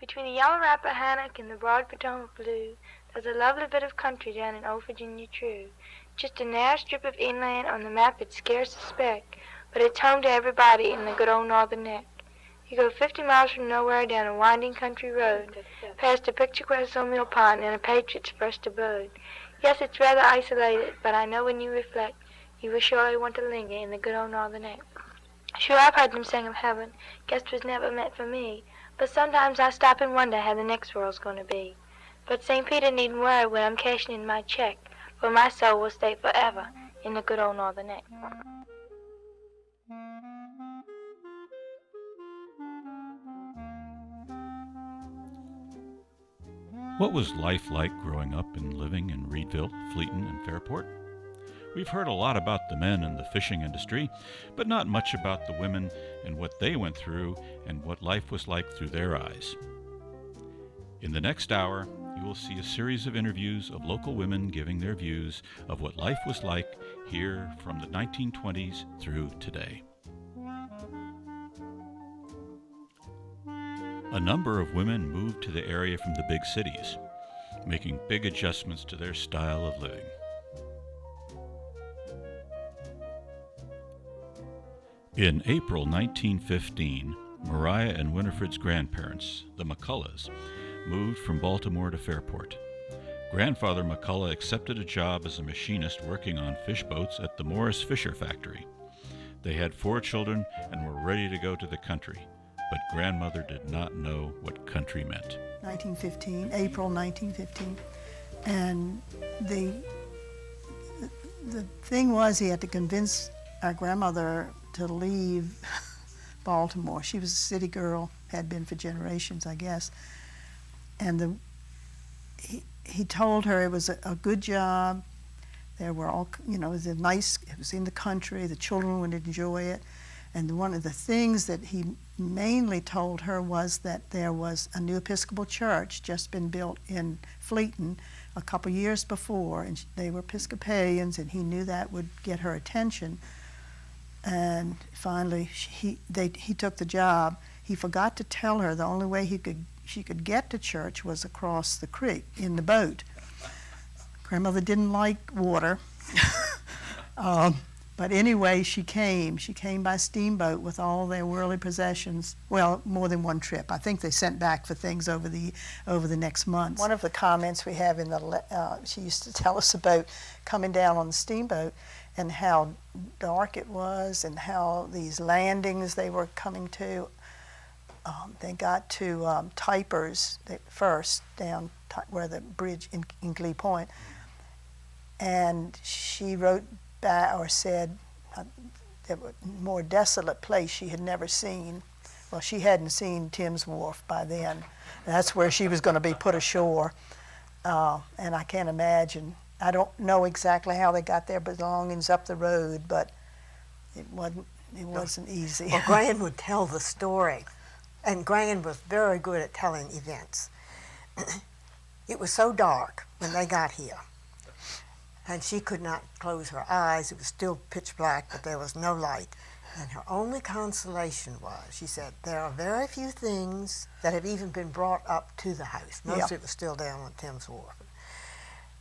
Between the yellow Rappahannock and the broad Potomac blue, there's a lovely bit of country down in old Virginia true. Just a narrow strip of inland on the map it's scarce a speck, but it's home to everybody in the good old northern neck. You go 50 miles from nowhere down a winding country road, past a picturesque mill pond and a patriot's first abode. Yes, it's rather isolated, but I know when you reflect, you will surely want to linger in the good old northern neck. Sure, I've heard them sing of heaven, guess 'twas never meant for me, but sometimes I stop and wonder how the next world's gonna be. But St. Peter needn't worry when I'm cashing in my check, for my soul will stay forever in the good old northern neck. What was life like growing up and living in Reedville, Fleeton, and Fairport? We've heard a lot about the men in the fishing industry, but not much about the women and what they went through and what life was like through their eyes. In the next hour, you will see a series of interviews of local women giving their views of what life was like here from the 1920s through today. A number of women moved to the area from the big cities, making big adjustments to their style of living. In April 1915, Mariah and Winifred's grandparents, the McCulloughs, moved from Baltimore to Fairport. Grandfather McCullough accepted a job as a machinist working on fish boats at the Morris Fisher factory. They had 4 children and were ready to go to the country, but grandmother did not know what country meant. April 1915, and the thing was he had to convince our grandmother to leave Baltimore. She was a city girl, had been for generations, I guess. And he told her it was a good job. There were all, it was it was in the country, the children would enjoy it. And one of the things that he mainly told her was that there was a new Episcopal church just been built in Fleeton a couple years before, and they were Episcopalians, and he knew that would get her attention. And finally, he took the job. He forgot to tell her the only way she could get to church was across the creek in the boat. Grandmother didn't like water, but anyway, she came. She came by steamboat with all their worldly possessions. Well, more than one trip. I think they sent back for things over the next month. One of the comments we have in she used to tell us about coming down on the steamboat and how dark it was and how these landings they were coming to. They got to Typers first, down where the bridge in Glee Point, and she wrote back or said there was a more desolate place she had never seen. Well, she hadn't seen Tim's Wharf by then. That's where she was going to be put ashore, and I can't imagine. I don't know exactly how they got there belongings up the road, but it wasn't easy. Well, Gran would tell the story, and Gran was very good at telling events. It was so dark when they got here, and she could not close her eyes. It was still pitch black, but there was no light. And her only consolation was, she said, there are very few things that have even been brought up to the house. Most of it was still down on Thames Wharf.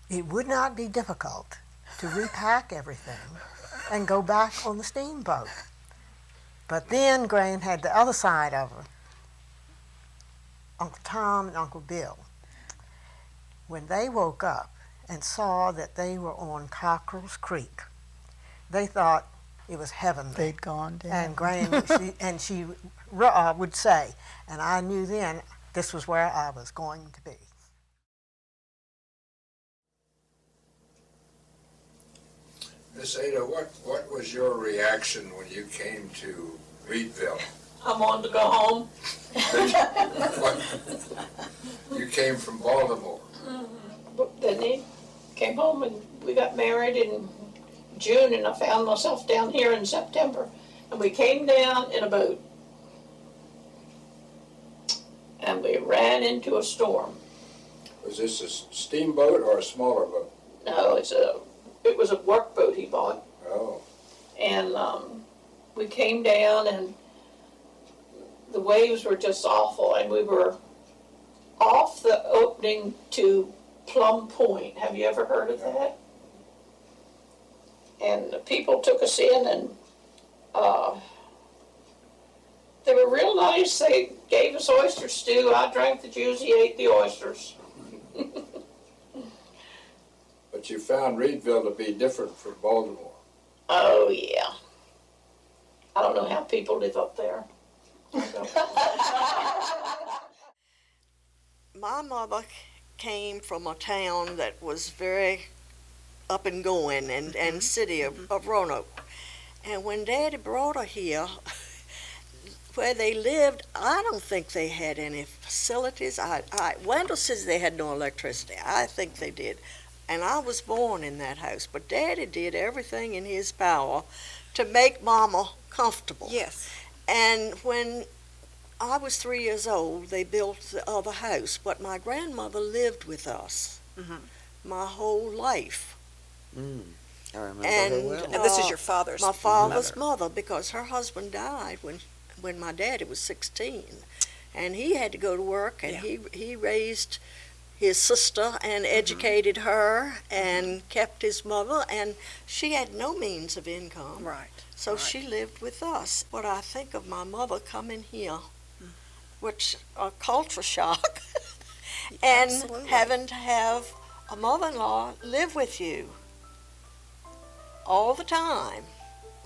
It would not be difficult to repack everything and go back on the steamboat. But then Gran had the other side of her, Uncle Tom and Uncle Bill. When they woke up and saw that they were on Cockrell's Creek, they thought it was heavenly. They'd gone down. And Gran, she would say, and I knew then this was where I was going to be. Miss Ada, what was your reaction when you came to Reedville? I wanted to go home. You came from Baltimore. But then he came home and we got married in June, and I found myself down here in September. And we came down in a boat. And we ran into a storm. Was this a steamboat or a smaller boat? No, it was a workboat he bought. Oh. And we came down and the waves were just awful, and we were off the opening to Plum Point. Have you ever heard of that? And the people took us in, and they were real nice. They gave us oyster stew. I drank the juice, he ate the oysters. But you found Reedville to be different from Baltimore. Oh, yeah. I don't know how people live up there. My mother came from a town that was very up and going and city of Roanoke. And when Daddy brought her here, where they lived, I don't think they had any facilities. Wendell says they had no electricity. I think they did. And I was born in that house. But Daddy did everything in his power to make Mama comfortable. Yes. And when I was 3 years old, they built the other house. But my grandmother lived with us my whole life. I remember And, her well. And this is your father's my father's mother. mother, because her husband died when my daddy was 16, and he had to go to work, and he raised his sister and educated her and kept his mother, and she had no means of income. Right. So she lived with us. But I think of my mother coming here, which a culture shock, and Absolutely. having to have a mother-in-law live with you all the time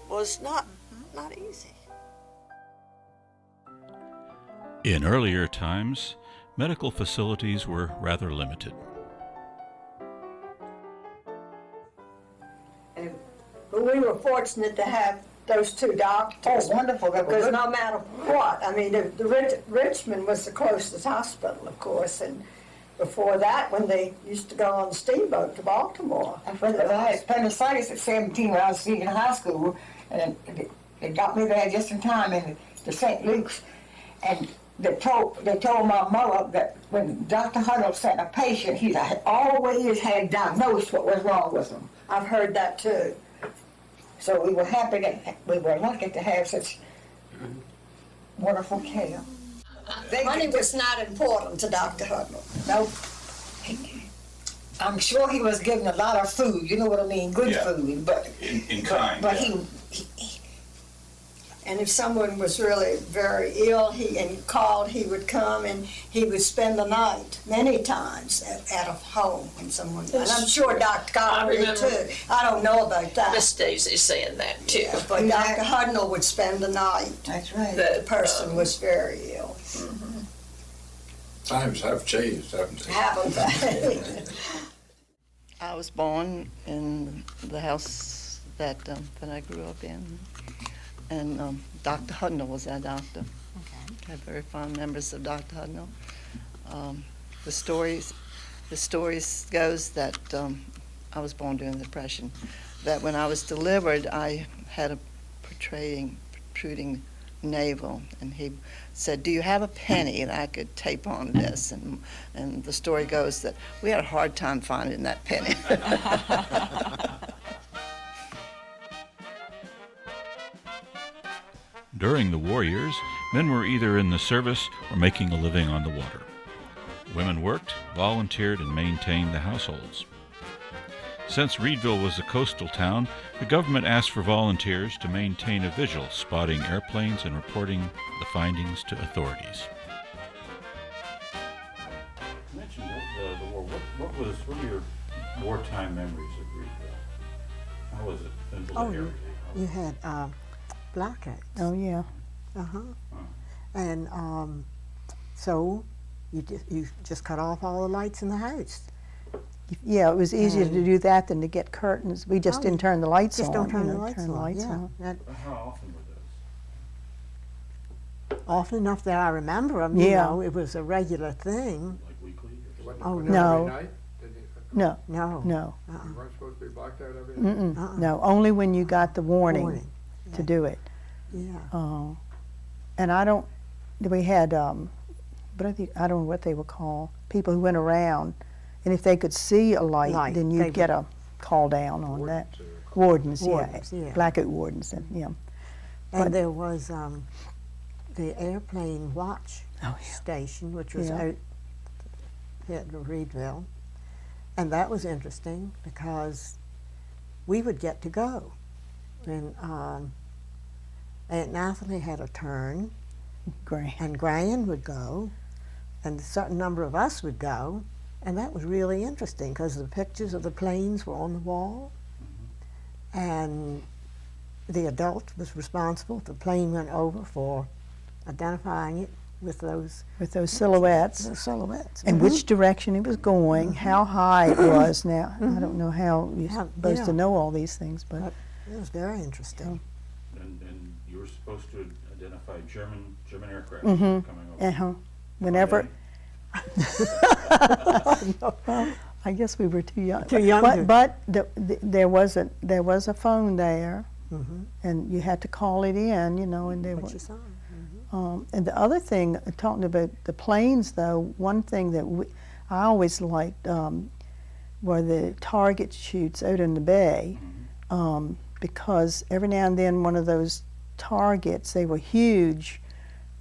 was not easy. In earlier times, medical facilities were rather limited. But we were fortunate to have those two doctors. Oh, wonderful. Because no matter what, I mean, Richmond was the closest hospital, of course, and before that, when they used to go on the steamboat to Baltimore. I had appendicitis at 17 when I was in high school, and they got me there just in time in the St. Luke's, and they told my mother that when Dr. Huddle sent a patient, he always had diagnosed what was wrong with him. I've heard that too. So we were happy that we were lucky to have such wonderful care. Money was not important to Dr. Huddle. No, I'm sure he was given a lot of food. You know what I mean? Good food, but In kind. But and if someone was really very ill, and called, he would come and he would spend the night many times at a home when someone. And I'm sure Dr. Cotton did too. I don't know about that. Miss Daisy's saying that too. Yeah, but Dr. Hudnall would spend the night. That's right. The person was very ill. Times have changed, haven't they? Haven't they? I was born in the house that I grew up in, and Dr. Hudnall was our doctor. Okay. I have very fond memories of Dr. Hudnall. The stories goes that I was born during the Depression. That when I was delivered, I had a protruding navel, and he said, "Do you have a penny that I could tape on this?" And the story goes that we had a hard time finding that penny. During the war years, men were either in the service or making a living on the water. Women worked, volunteered, and maintained the households. Since Reedville was a coastal town, the government asked for volunteers to maintain a vigil, spotting airplanes and reporting the findings to authorities. You mentioned the war. What are your wartime memories of Reedville? How was it? Oh, you had blackouts. Oh, yeah. And so you just cut off all the lights in the house. Yeah, it was easier to do that than to get curtains. We just didn't turn the lights on. Just don't turn you the know, lights turn on. lights Yeah. on. How often were those? Often enough that I remember them. Yeah. You know, it was a regular thing. Like weekly? Oh, No. Every night? No, No. no, You weren't supposed to be blacked out every night? no. Only when you got the warning to Yeah. do it. Yeah. And we had, but I don't know what they were called, people who went around, and if they could see a light, then you'd get a call down on that. Wardens, yeah. Blackout wardens, yeah. And there was the airplane watch Oh, yeah. station, which was Yeah. out hit Reedville. And that was interesting because we would get to go. And Aunt Nathalie had a turn, and Gran would go, and a certain number of us would go, and that was really interesting because the pictures of the planes were on the wall, and the adult was responsible if the plane went over for identifying it with those silhouettes. Those silhouettes. And which direction it was going, how high it was. Now, I don't know how you're supposed to know all these things, but it was very interesting. And you were supposed to identify German aircraft coming over. Whenever. Well, I guess we were too young. Too young. But there was a phone there, and you had to call it in, and they were. What you saw. And the other thing, talking about the planes, though, one thing that I always liked were the target shoots out in the bay, because every now and then one of those targets, they were huge,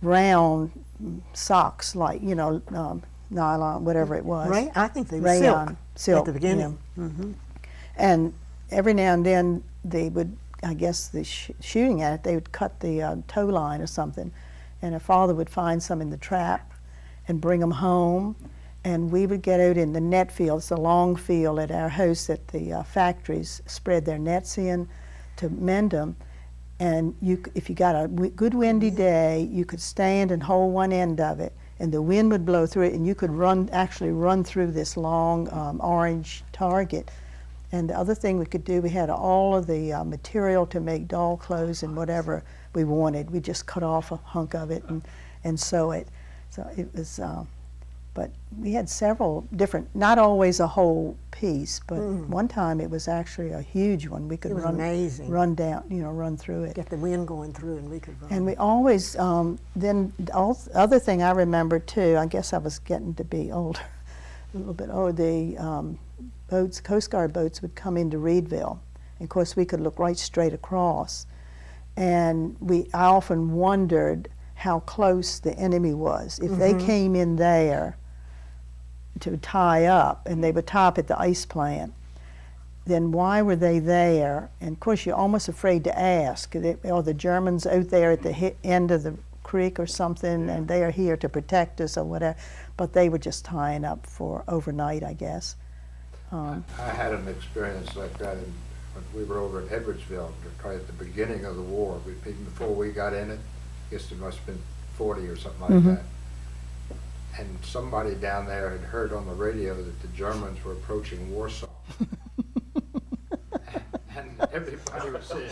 round socks, like, nylon, whatever it was. Right, I think they were silk at the beginning. Yeah. And every now and then they would, I guess, shooting at it, they would cut the tow line or something. And her father would find some in the trap and bring them home. And we would get out in the net field. It's a long field at our house that the factories spread their nets in to mend them. And if you got a good windy day, you could stand and hold one end of it, and the wind would blow through it, and you could actually run through this long orange target. And the other thing we could do, we had all of the material to make doll clothes and whatever we wanted. We just cut off a hunk of it and sew it. So it was, but we had several different, not always a whole piece, but one time it was actually a huge one. We could run down, run through it. Get the wind going through, and we could run. And we always, then the other thing I remember too, I guess I was getting to be older, a little bit older, the boats, Coast Guard boats would come into Reedville. And of course we could look right straight across. And I often wondered how close the enemy was. If they came in there to tie up, and they would tie up at the ice plant, then why were they there? And of course you're almost afraid to ask. Are the Germans out there at the end of the creek or something, and they are here to protect us or whatever? But they were just tying up for overnight, I guess. I had an experience like that when we were over at Edwardsville, right at the beginning of the war. Even before we got in it, I guess there must have been 40 or something like that. And somebody down there had heard on the radio that the Germans were approaching Warsaw. and everybody was saying,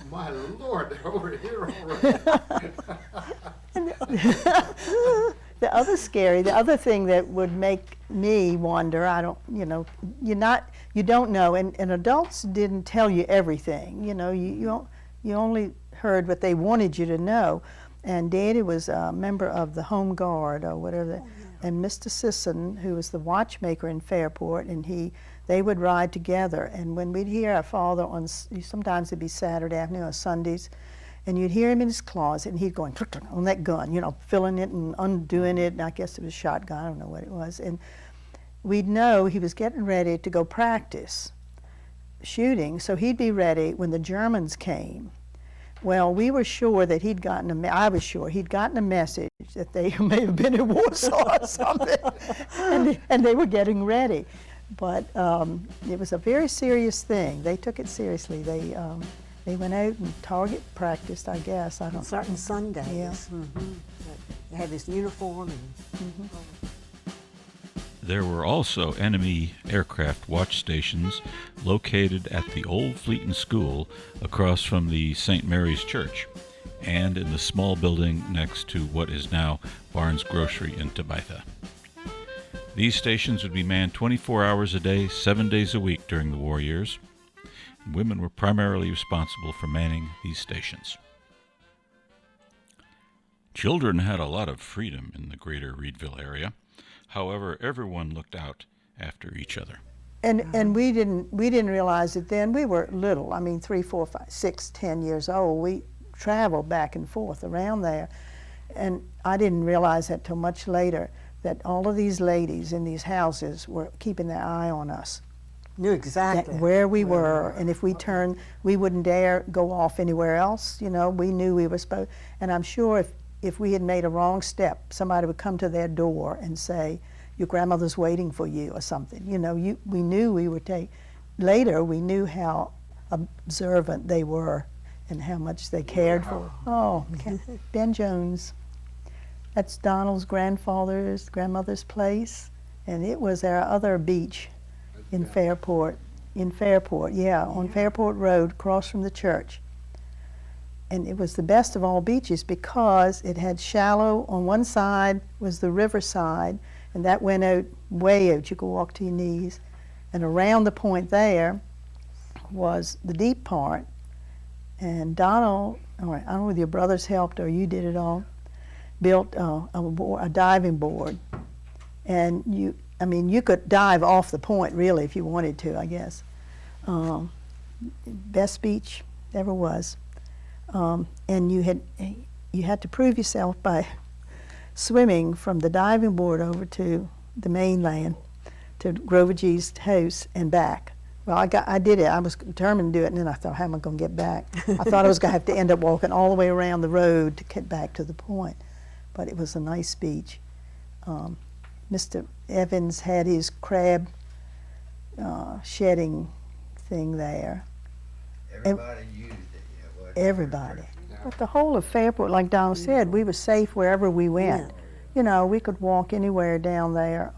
"My Lord, they're over here already." The other thing that would make me wonder, you don't know, and adults didn't tell you everything. You only heard what they wanted you to know. And Daddy was a member of the Home Guard or whatever, and Mr. Sisson, who was the watchmaker in Fairport, and they would ride together. And when we'd hear our father sometimes it'd be Saturday afternoon or Sundays, and you'd hear him in his closet, and he'd going on that gun, filling it and undoing it. And I guess it was a shotgun, I don't know what it was. And we'd know he was getting ready to go practice shooting, so he'd be ready when the Germans came. Well, we were sure that I was sure he'd gotten a message that they may have been in Warsaw or something, and they were getting ready. But it was a very serious thing. They took it seriously. They went out and target practiced, I guess. I don't. Certain Sundays. Yeah. They had this uniform and. There were also enemy aircraft watch stations located at the old Fleeton School across from the St. Mary's Church and in the small building next to what is now Barnes Grocery in Tabitha. These stations would be manned 24 hours a day, 7 days a week during the war years. Women were primarily responsible for manning these stations. Children had a lot of freedom in the greater Reedville area. However, everyone looked out after each other. And we didn't realize it then. We were little. 3, 4, 5, 6, 10 years old. We traveled back and forth around there, and I didn't realize that till much later. that all of these ladies in these houses were keeping their eye on us. Knew exactly. That where we were, and if we turned, we wouldn't dare go off anywhere else. You know, we knew we were supposed. And I'm sure if we had made a wrong step, somebody would come to their door and say, "Your grandmother's waiting for you," or something. You know, we knew we would take. Later, we knew how observant they were and how much they cared for. Oh, Ben Jones. That's Donald's grandmother's place, and it was our other beach in Fairport. On Fairport Road, across from the church. And it was the best of all beaches because it had shallow. On one side was the riverside, and that went out, way out. You could walk to your knees. And around the point there was the deep part. And Donald, I don't know whether your brothers helped or you did it all, built a diving board. And you could dive off the point, really, if you wanted to, I guess. Best beach ever was. And you had to prove yourself by swimming from the diving board over to the mainland, to Grover G's house and back. Well, I did it. I was determined to do it, and then I thought, how am I going to get back? I thought I was going to have to end up walking all the way around the road to get back to the point. But it was a nice beach. Mr. Evans had his crab shedding thing there. Everybody used it. Yeah, Everybody. But the whole of Fairport, like Donald said, we were safe wherever we went. Yeah. You know, we could walk anywhere down there,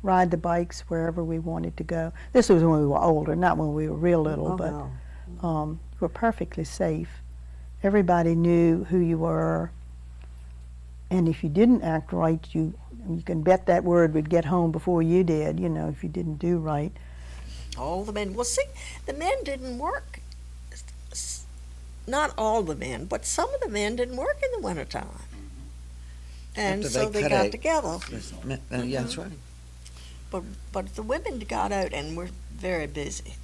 ride the bikes wherever we wanted to go. This was when we were older, not when we were real little, but we were perfectly safe. Everybody knew who you were, and if you didn't act right, you can bet that word would get home before you did, you know, if you didn't do right. All the men, well, see, the men didn't work. Not all the men, but some of the men didn't work in the wintertime. And After so they cut got out. together. Yeah, that's right. But the women got out and were very busy.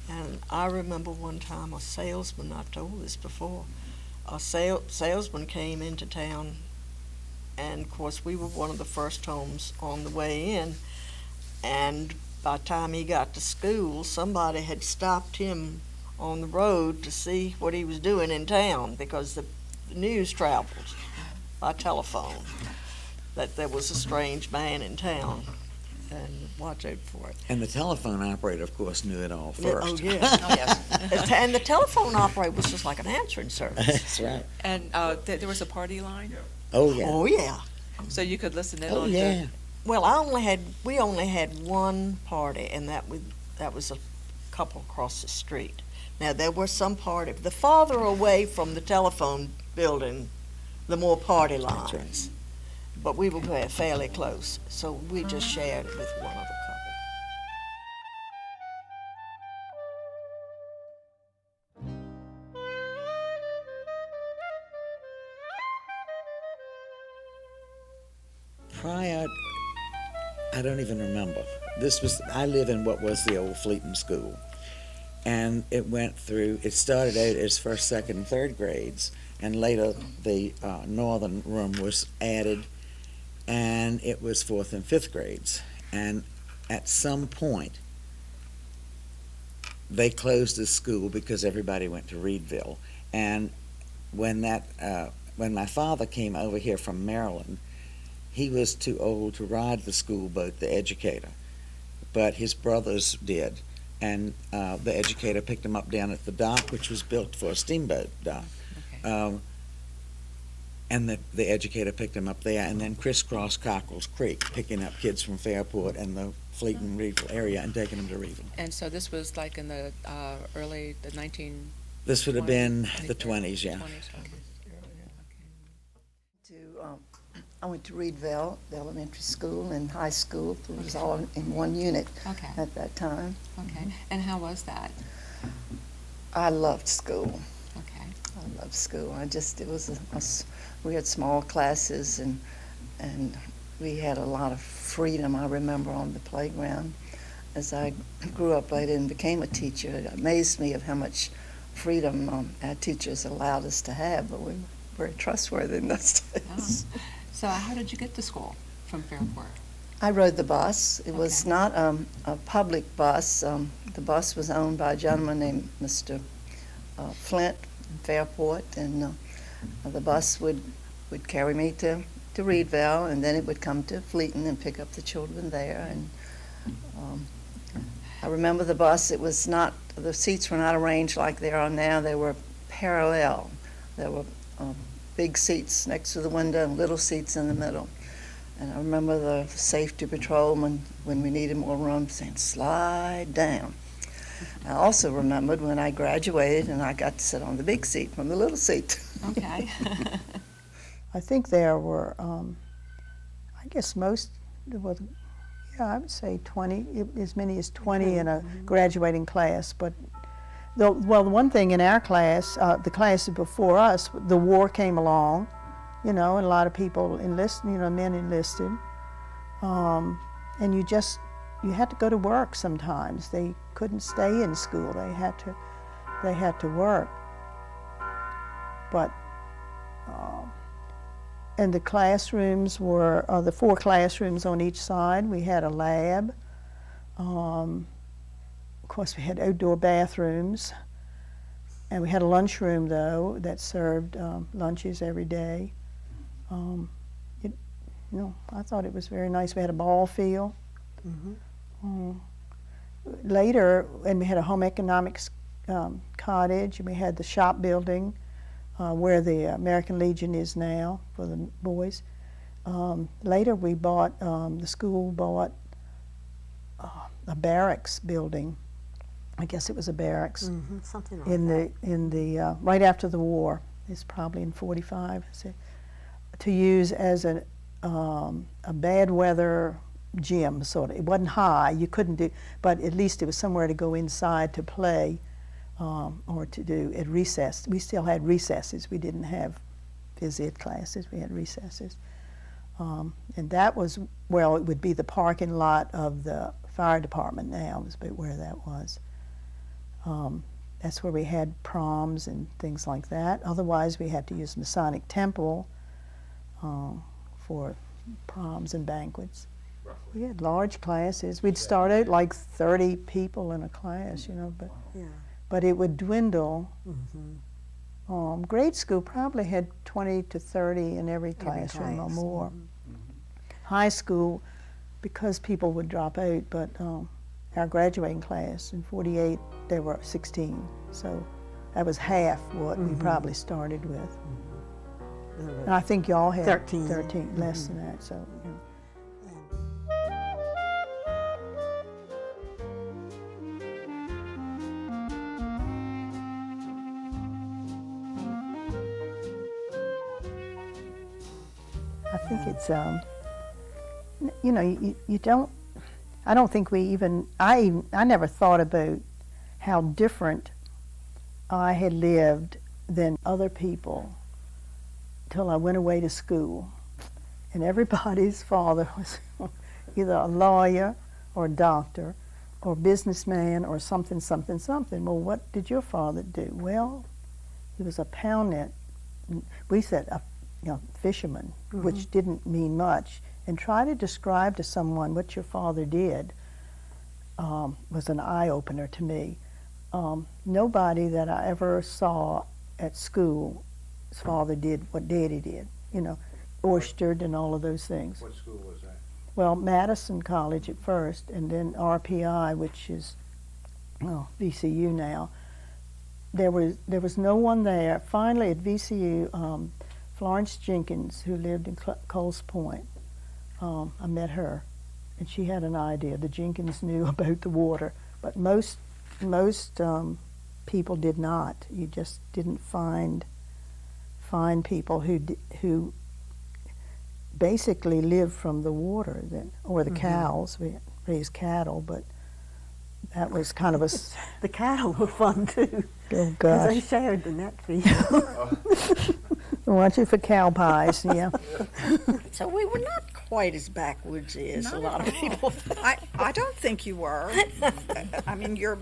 And I remember one time a salesman, I've told this before, a salesman came into town, and of course we were one of the first homes on the way in, and by the time he got to school, somebody had stopped him on the road to see what he was doing in town, because the news traveled by telephone that there was a strange man in town, and watch out for it. And the telephone operator, of course, knew it all first. Oh, yeah. Oh, yes. And the telephone operator was just like an answering service. That's right. And there was a party line? Oh, yeah. Oh, yeah. So you could listen in Oh, on yeah. Well, we only had one party, and that was a couple across the street. Now, there were some party. The farther away from the telephone building, the more party lines. That's right. But we were fairly close, so we just shared it with one other couple. Prior, I don't even remember. I live in what was the old Fleeton School. And it started out as first, second, and third grades, and later the northern room was added, and it was fourth and fifth grades. And at some point, they closed the school because everybody went to Reedville. And when my father came over here from Maryland, he was too old to ride the school boat, the educator, but his brothers did. And the educator picked him up down at the dock, which was built for a steamboat dock. Okay. And the educator picked him up there, and then crisscrossed Cockles Creek, picking up kids from Fairport and the Fleeton Reedville area and taking them to Reedville. And so this was like in the early, the 19... This would have been the 20s, yeah. 20s, okay. I went to Reedville, the elementary school and high school. It was all in one unit at that time. Okay. And how was that? I loved school. Okay. I loved school. We had small classes and we had a lot of freedom, I remember, on the playground. As I grew up later and became a teacher, it amazed me of how much freedom our teachers allowed us to have, but we were very trustworthy in those days. Oh. So how did you get to school from Fairport? I rode the bus. It was not a public bus. The bus was owned by a gentleman named Mr. Flint in Fairport, and the bus would carry me to Reedville, and then it would come to Fleeton and pick up the children there. And I remember the bus. It was not, the seats were not arranged like they are now. They were parallel. There were big seats next to the window and little seats in the middle. And I remember the safety patrolman, when we needed more room, saying, "Slide down." I also remembered when I graduated and I got to sit on the big seat from the little seat. Okay. I think there were, I guess most, well, yeah, I would say 20, as many as 20 in a graduating class. But, the one thing in our class, the classes before us, the war came along, and a lot of people enlisted, men enlisted. And you had to go to work sometimes. They couldn't stay in school. They had to work. But, and the classrooms were, the 4 classrooms on each side. We had a lab. Of course, we had outdoor bathrooms. And we had a lunchroom, though, that served lunches every day. I thought it was very nice. We had a ball field. Later, and we had a home economics cottage, and we had the shop building where the American Legion is now for the boys. Later, we bought, the school bought a barracks building. I guess it was a barracks Something like in the right after the war. It's probably in '45. To use as a bad weather gym, sort of. It wasn't high, you couldn't do, but at least it was somewhere to go inside to play or to do at recess. We still had recesses. We didn't have phys ed classes, we had recesses. And that was, well, it would be the parking lot of the fire department now, was about where that was. That's where we had proms and things like that. Otherwise, we had to use Masonic Temple for proms and banquets. We had large classes. We'd start out like 30 people in a class, but it would dwindle. Grade school probably had 20 to 30 in every classroom or more. High school, because people would drop out, but our graduating class in '48, there were 16. So that was half what we probably started with. And I think y'all had 13, less than that. So. I think it's, you don't, I don't think we even, I never thought about how different I had lived than other people till I went away to school. And everybody's father was either a lawyer or a doctor or businessman or something, something, something. Well, what did your father do? Well, he was a pound net. We said a fisherman, which didn't mean much. And try to describe to someone what your father did was an eye-opener to me. Nobody that I ever saw at school, his father did what Daddy did, oystered and all of those things. What school was that? Well, Madison College at first, and then RPI, which is VCU now. There was no one there. Finally, at VCU, Florence Jenkins, who lived in Coles Point, I met her, and she had an idea. The Jenkins knew about the water, but most people did not. You just didn't find people who basically lived from the water, or the cows. We raised cattle, but that was kind of a... The cattle were fun too. Oh gosh. They shared the net field. Watch it for cow pies, yeah. So we were not quite as backwoods as a lot of people. I don't think you were. I mean, you're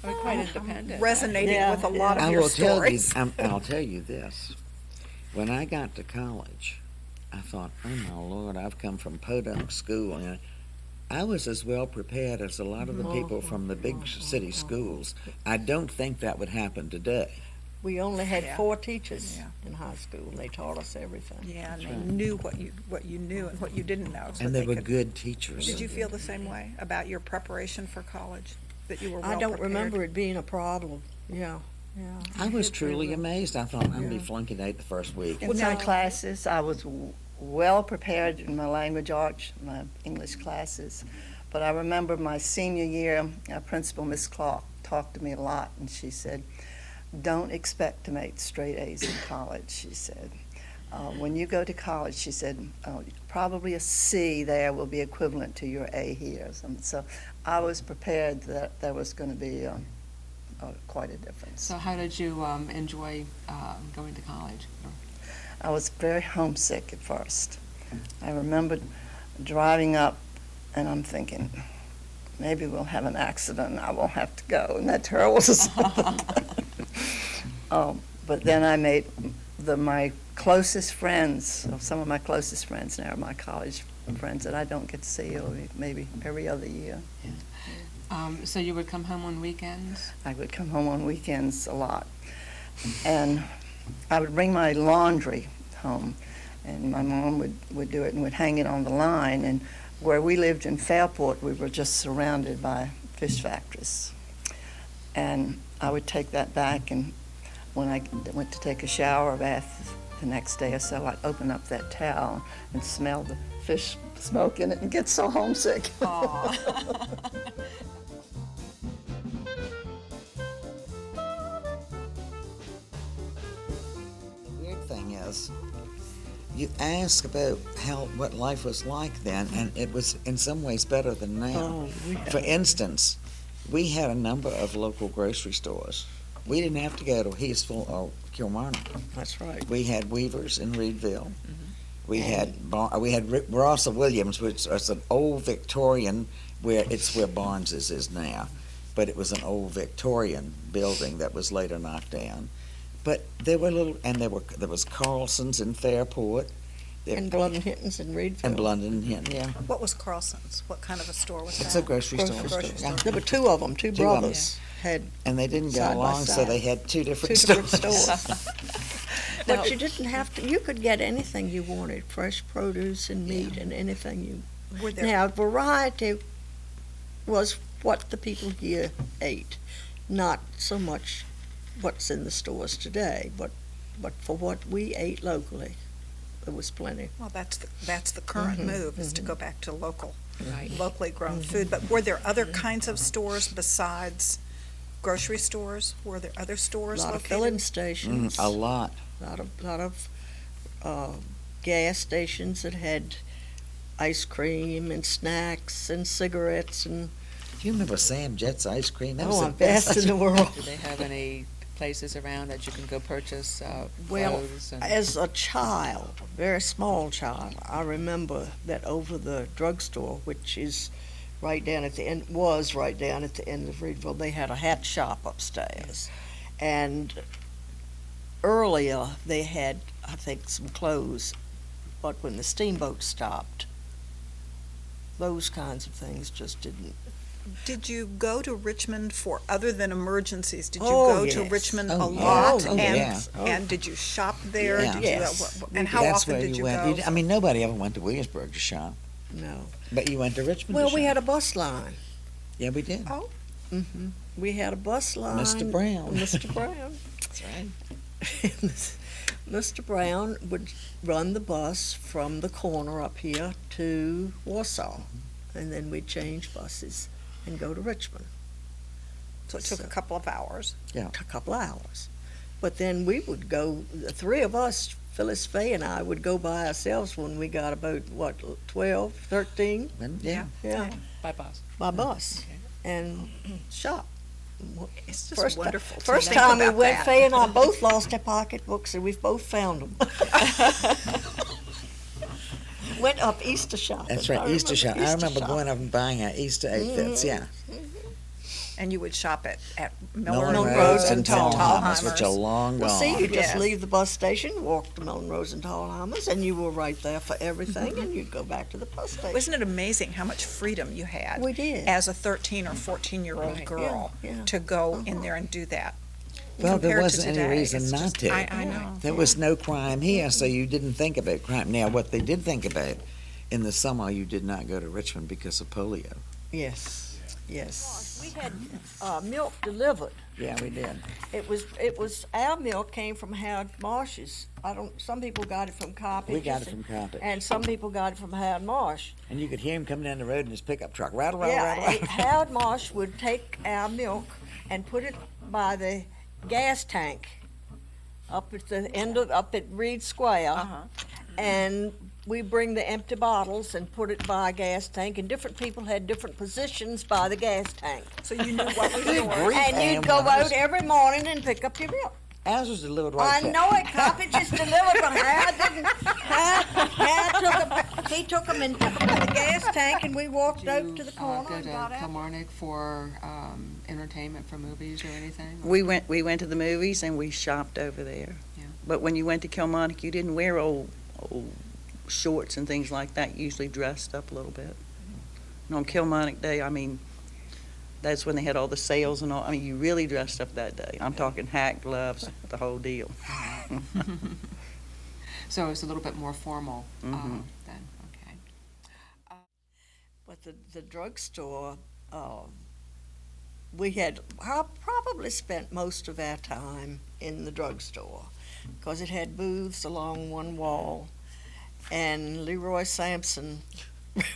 quite independent. Resonating with a lot of your stories. I'll tell you this. When I got to college, I thought, oh my Lord, I've come from podunk school. You know, I was as well prepared as a lot of the people from the big city schools. I don't think that would happen today. We only had Yeah. 4 teachers Yeah. in high school, and they taught us everything. Yeah, and they right. knew what you knew and what you didn't know. So And they were could- good teachers. Did you feel the same way about your preparation for college? That you were well I don't prepared? remember it being a problem. Yeah. I was truly amazed. I thought I'd be flunking out the first week. In my classes, I was well prepared in my language arts, my English classes. But I remember my senior year, our principal, Miss Clark, talked to me a lot, and she said, don't expect to make straight A's in college, she said. When you go to college, she said, probably a C there will be equivalent to your A here. So I was prepared that there was going to be quite a difference. So how did you enjoy going to college? I was very homesick at first. I remembered driving up, and I'm thinking, maybe we'll have an accident and I won't have to go, and that terrible. But then I made my closest friends, some of my closest friends now are my college friends that I don't get to see maybe every other year. So you would come home on weekends? I would come home on weekends a lot. And I would bring my laundry home, and my mom would do it and would hang it on the line. And where we lived in Fairport, we were just surrounded by fish factories. And I would take that back, and when I went to take a shower or bath the next day or so, I'd open up that towel and smell the fish smoke in it and get so homesick. Thing is, you ask about what life was like then, and it was in some ways better than now. For instance, we had a number of local grocery stores. We didn't have to go to Heastville or Kilmarnock. That's right. We had Weaver's in Reedville. We had Ross of Williams, which is an old Victorian, where Barnes's is now, but it was an old Victorian building that was later knocked down. But there was Carlson's in Fairport. And Blunden Hinton's in Reedville. And Blunden Hinton, yeah. What was Carlson's? What kind of a store was that? It's a grocery store. Yeah. There were 2 of them, two brothers. And they didn't go side by along, so side. they had 2 different stores. But you didn't have to, you could get anything you wanted, fresh produce and meat and anything you. Now, variety was what the people here ate, not so much what's in the stores today, but for what we ate locally, there was plenty. Well, that's the current move, is to go back to locally grown food. But were there other kinds of stores besides grocery stores? Were there other stores A lot located? of filling stations. A lot. Lot of gas stations that had ice cream and snacks and cigarettes and. Do you remember Sam Jett's ice cream? That was the the best in the world. Do they have any places around that you can go purchase Well, clothes? as a child, a very small child, I remember that over the drugstore, which is right down at the end of Reedville, they had a hat shop upstairs. And earlier, they had, I think, some clothes, but when the steamboat stopped, those kinds of things just didn't. Did you go to Richmond for other than emergencies? Did you Oh, go to yes. Richmond Oh, a yeah. lot? Oh, yeah. And did you shop there? Yeah. Did Yes. and how That's often where did you went. go? I mean, nobody ever went to Williamsburg to shop, No. but you went to Richmond Well, to we shop. had a bus line. Yeah, we did. Oh. Mm-hmm. We had a bus line. Mr. Brown. Mr. Brown. That's right. Mr. Brown would run the bus from the corner up here to Warsaw, and then we'd change buses and go to Richmond. So it took a couple of hours. Yeah. A couple of hours. But then we would go, the 3 of us, Phyllis Fay and I, would go by ourselves when we got about, 12, 13? Yeah. Yeah, By bus. by bus, and shop. It's just wonderful. to First think time we about went, that. Fay and I both lost our pocketbooks, and we've both found them. Went up Easter shopping. That's right, Easter shop. I remember going up and buying our Easter outfits, yeah. And you would shop at Milton Milton Rose Rose and Tallheimers, which are Tallheimers. long Well, gone. see, you just Yes. leave the bus station, walk to Milton Rose and Tallheimers, and you were right there for everything, and you'd go back to the bus station. Wasn't it amazing how much freedom you had We did. as a 13 or 14-year-old Right. girl Yeah, yeah. to go in there and do that? Well, there compared to wasn't any today, reason it's not just- to. I know. There was no crime here, so you didn't think about crime. Now, what they did think about, in the summer, you did not go to Richmond because of polio. Yes, yes. We had milk delivered. Yeah, we did. It was, our milk came from Howard Marsh's. Some people got it from Carpet. We got it from Carpet. And some people got it from Howard Marsh. And you could hear him coming down the road in his pickup truck. Rattle, rattle, Yeah, rattle, rattle. Howard Marsh would take our milk and put it by the gas tank up at Reed Square. And we bring the empty bottles and put it by a gas tank, and different people had different positions by the gas tank. So you knew what was Good yours. grief, And you'd go out every morning and pick up your milk. Ours was delivered I right there. know it, Carpet just delivered, but Howard didn't. He took them and took them to the gas tank, and we walked out to the corner Go and to got out. Kilmarnock for entertainment, for movies or anything? We went to the movies and we shopped over there. Yeah. But when you went to Kilmarnock, you didn't wear old shorts and things like that. You usually dressed up a little bit. And on Kilmarnock Day, I mean, that's when they had all the sales and all. I mean, you really dressed up that day. I'm talking hat, gloves, the whole deal. So it's a little bit more formal Mhm. then, okay. But the drugstore, we had probably spent most of our time in the drugstore because it had booths along one wall, and Leroy Sampson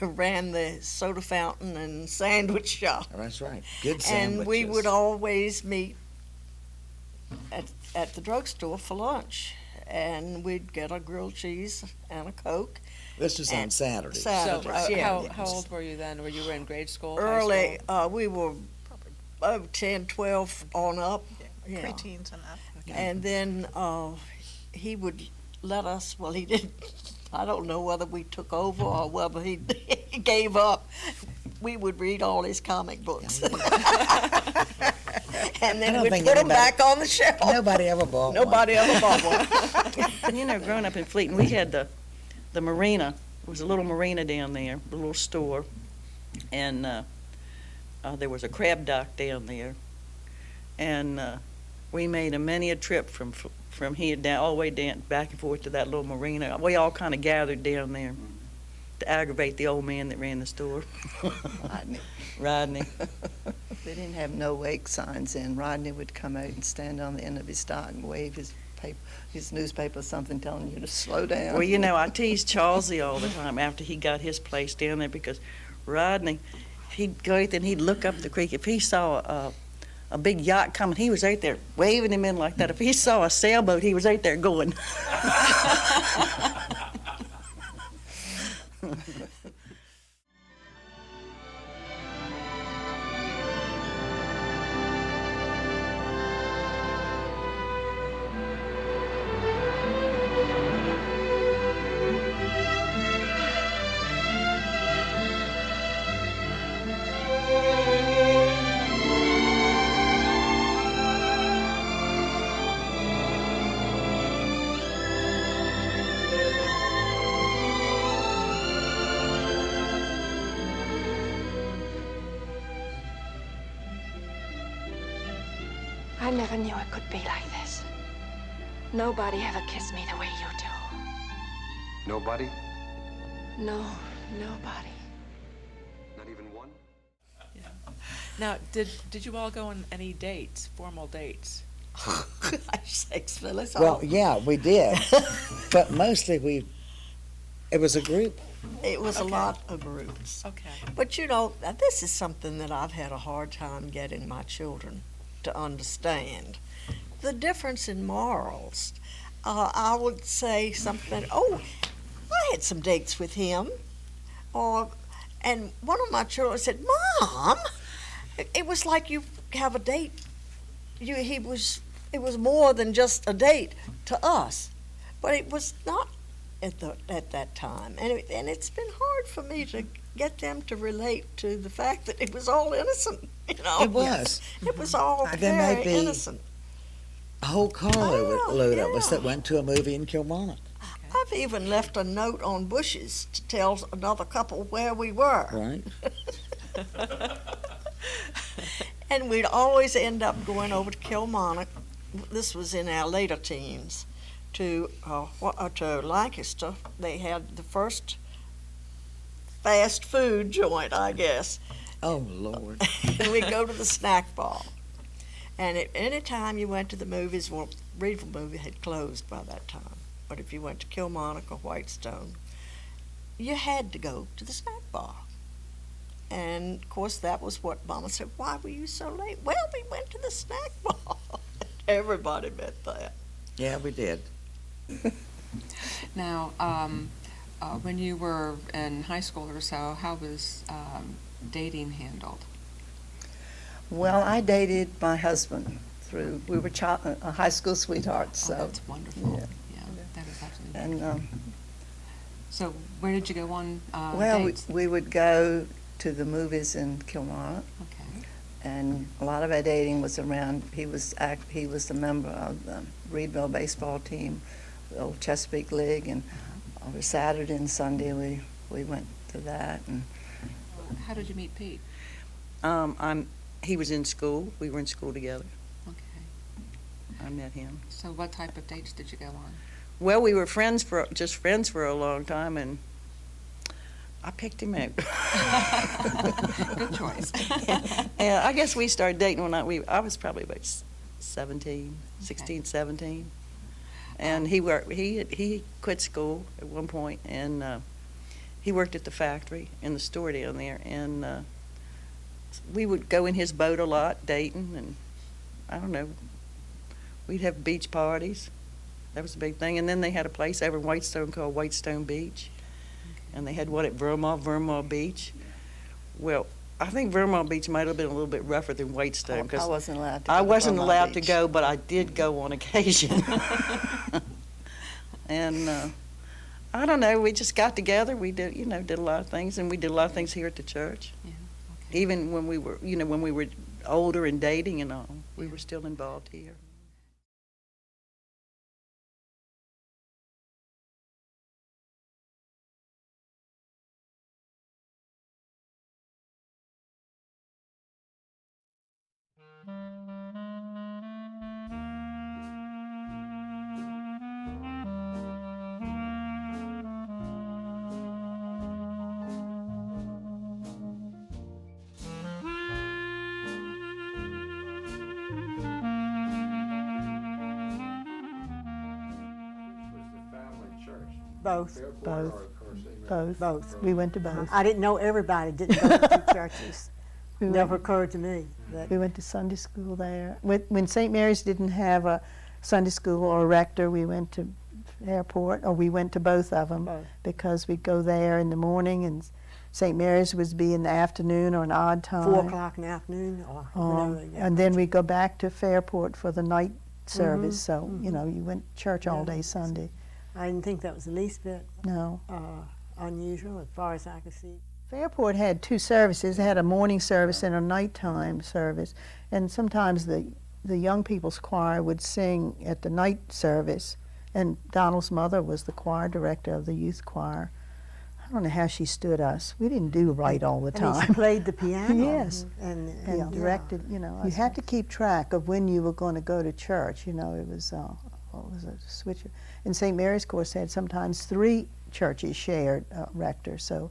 ran the soda fountain and sandwich shop. Oh, that's right. Good sandwiches. And we would always meet at the drugstore for lunch, and we'd get a grilled cheese and a Coke. This was on and Saturdays. Saturdays, So yeah. how old were you then? Were you in grade school? high Early, school? we were 10, 12 on up. Yeah. Preteens and up. And then he would let us, well, he didn't, I don't know whether we took over or whether he gave up. We would read all his comic books. And then we'd put them back on the shelf. Nobody ever bought one. Nobody ever bought one. You know, growing up in Fleeton, we had the marina. It was a little marina down there, a little store. And there was a crab dock down there. And we made many a trip from here down, all the way down, back and forth to that little marina. We all kind of gathered down there to aggravate the old man that ran the store. Rodney. They didn't have no wake signs in. Rodney would come out and stand on the end of his dock and wave his newspaper or something telling you to slow down. Well, you know, I teased Charlesy all the time after he got his place down there because Rodney, he'd go out there and he'd look up the creek. If he saw a big yacht coming, he was out there waving him in like that. If he saw a sailboat, he was out there going. I never knew it could be like this. Nobody ever kissed me the way you do. Nobody? No, nobody. Not even one? Now, did you all go on any dates, formal dates? Sakes, Phyllis. Well, yeah, we did. But mostly it was a group. It was a lot of groups. Okay. But you know, this is something that I've had a hard time getting my children to understand. The difference in morals. I would say something, oh, I had some dates with him. And one of my children said, Mom, it was like you have a date. It was more than just a date to us. But it was not at that time, and it's been hard for me to get them to relate to the fact that it was all innocent. You know, It was. It was all There may very be innocent. a whole carload of us that went to a movie in Kilmarnock. I've even left a note on bushes to tell another couple where we were. Right. And we'd always end up going over to Kilmarnock. This was in our later teens. To Lancaster. They had the first fast food joint, I guess. Oh, Lord. And we'd go to the snack bar. And at any time you went to the movies, well, Reedville movie had closed by that time. But if you went to Kilmarnock or Whitestone, you had to go to the snack bar. And, of course, that was what Mama said, why were you so late? Well, we went to the snack bar. Everybody meant that. Yeah, we did. Now, when you were in high school or so, how was dating handled? Well, I dated my husband through, we were high school sweethearts, so. Oh, that's wonderful. Yeah, that is absolutely wonderful. So where did you go on dates? We would go to the movies in Kilmarnock. Okay. And a lot of our dating was around, he was a member of the Reedville baseball team, the old Chesapeake League, and over Saturday and Sunday we went to that. And how did you meet Pete? He was in school. We were in school together. Okay. I met him. So what type of dates did you go on? Well, we were friends for a long time, and I picked him out. Good choice. And I guess we started dating when I was probably about 16, 17. And he quit school at one point, and he worked at the factory in the store down there, and we would go in his boat a lot, dating, and I don't know, we'd have beach parties. That was a big thing. And then they had a place over in Whitestone called Whitestone Beach, and they had one at Vermont Beach. Well, I think Vermont Beach might have been a little bit rougher than Whitestone. I wasn't allowed to go. I wasn't to allowed to Beach. go, but I did go on occasion. And I don't know, we just got together. We did a lot of things, and we did a lot of things here at the church. Yeah, okay. Even when we were older and dating and all, we were still involved here. Both. Both. We went to both. I didn't know everybody didn't go to two churches. Never occurred to me. We went to Sunday school there. When St. Mary's didn't have a Sunday school or a rector, we went to Airport, or we went to both of them because we'd go there in the morning, and St. Mary's would be in the afternoon or an odd time. 4 o'clock in the afternoon, or whenever. And then we'd go back to Fairport for the night service. So you went to church all day Sunday. I didn't think that was the least bit No. Unusual, as far as I could see. Fairport had two services. It had a morning service and a nighttime service. And sometimes the young people's choir would sing at the night service. And Donald's mother was the choir director of the youth choir. I don't know how she stood us. We didn't do right all the time. And she played the piano. Yes. And directed, You had to keep track of when you were going to go to church. It was a switch. And St. Mary's, of course, had sometimes 3 churches shared rector. So,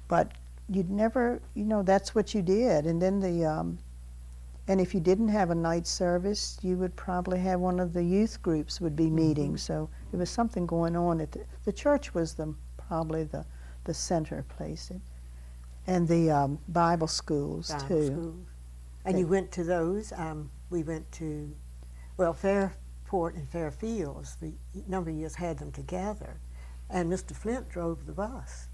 but you'd never, that's what you did. And then and if you didn't have a night service, you would probably have one of the youth groups would be meeting. So there was something going on at the church was probably the center place. And the Bible schools too. And you went to those. We went to, Fairport and Fairfields. A number of years had them together. And Mr. Flint drove the bus.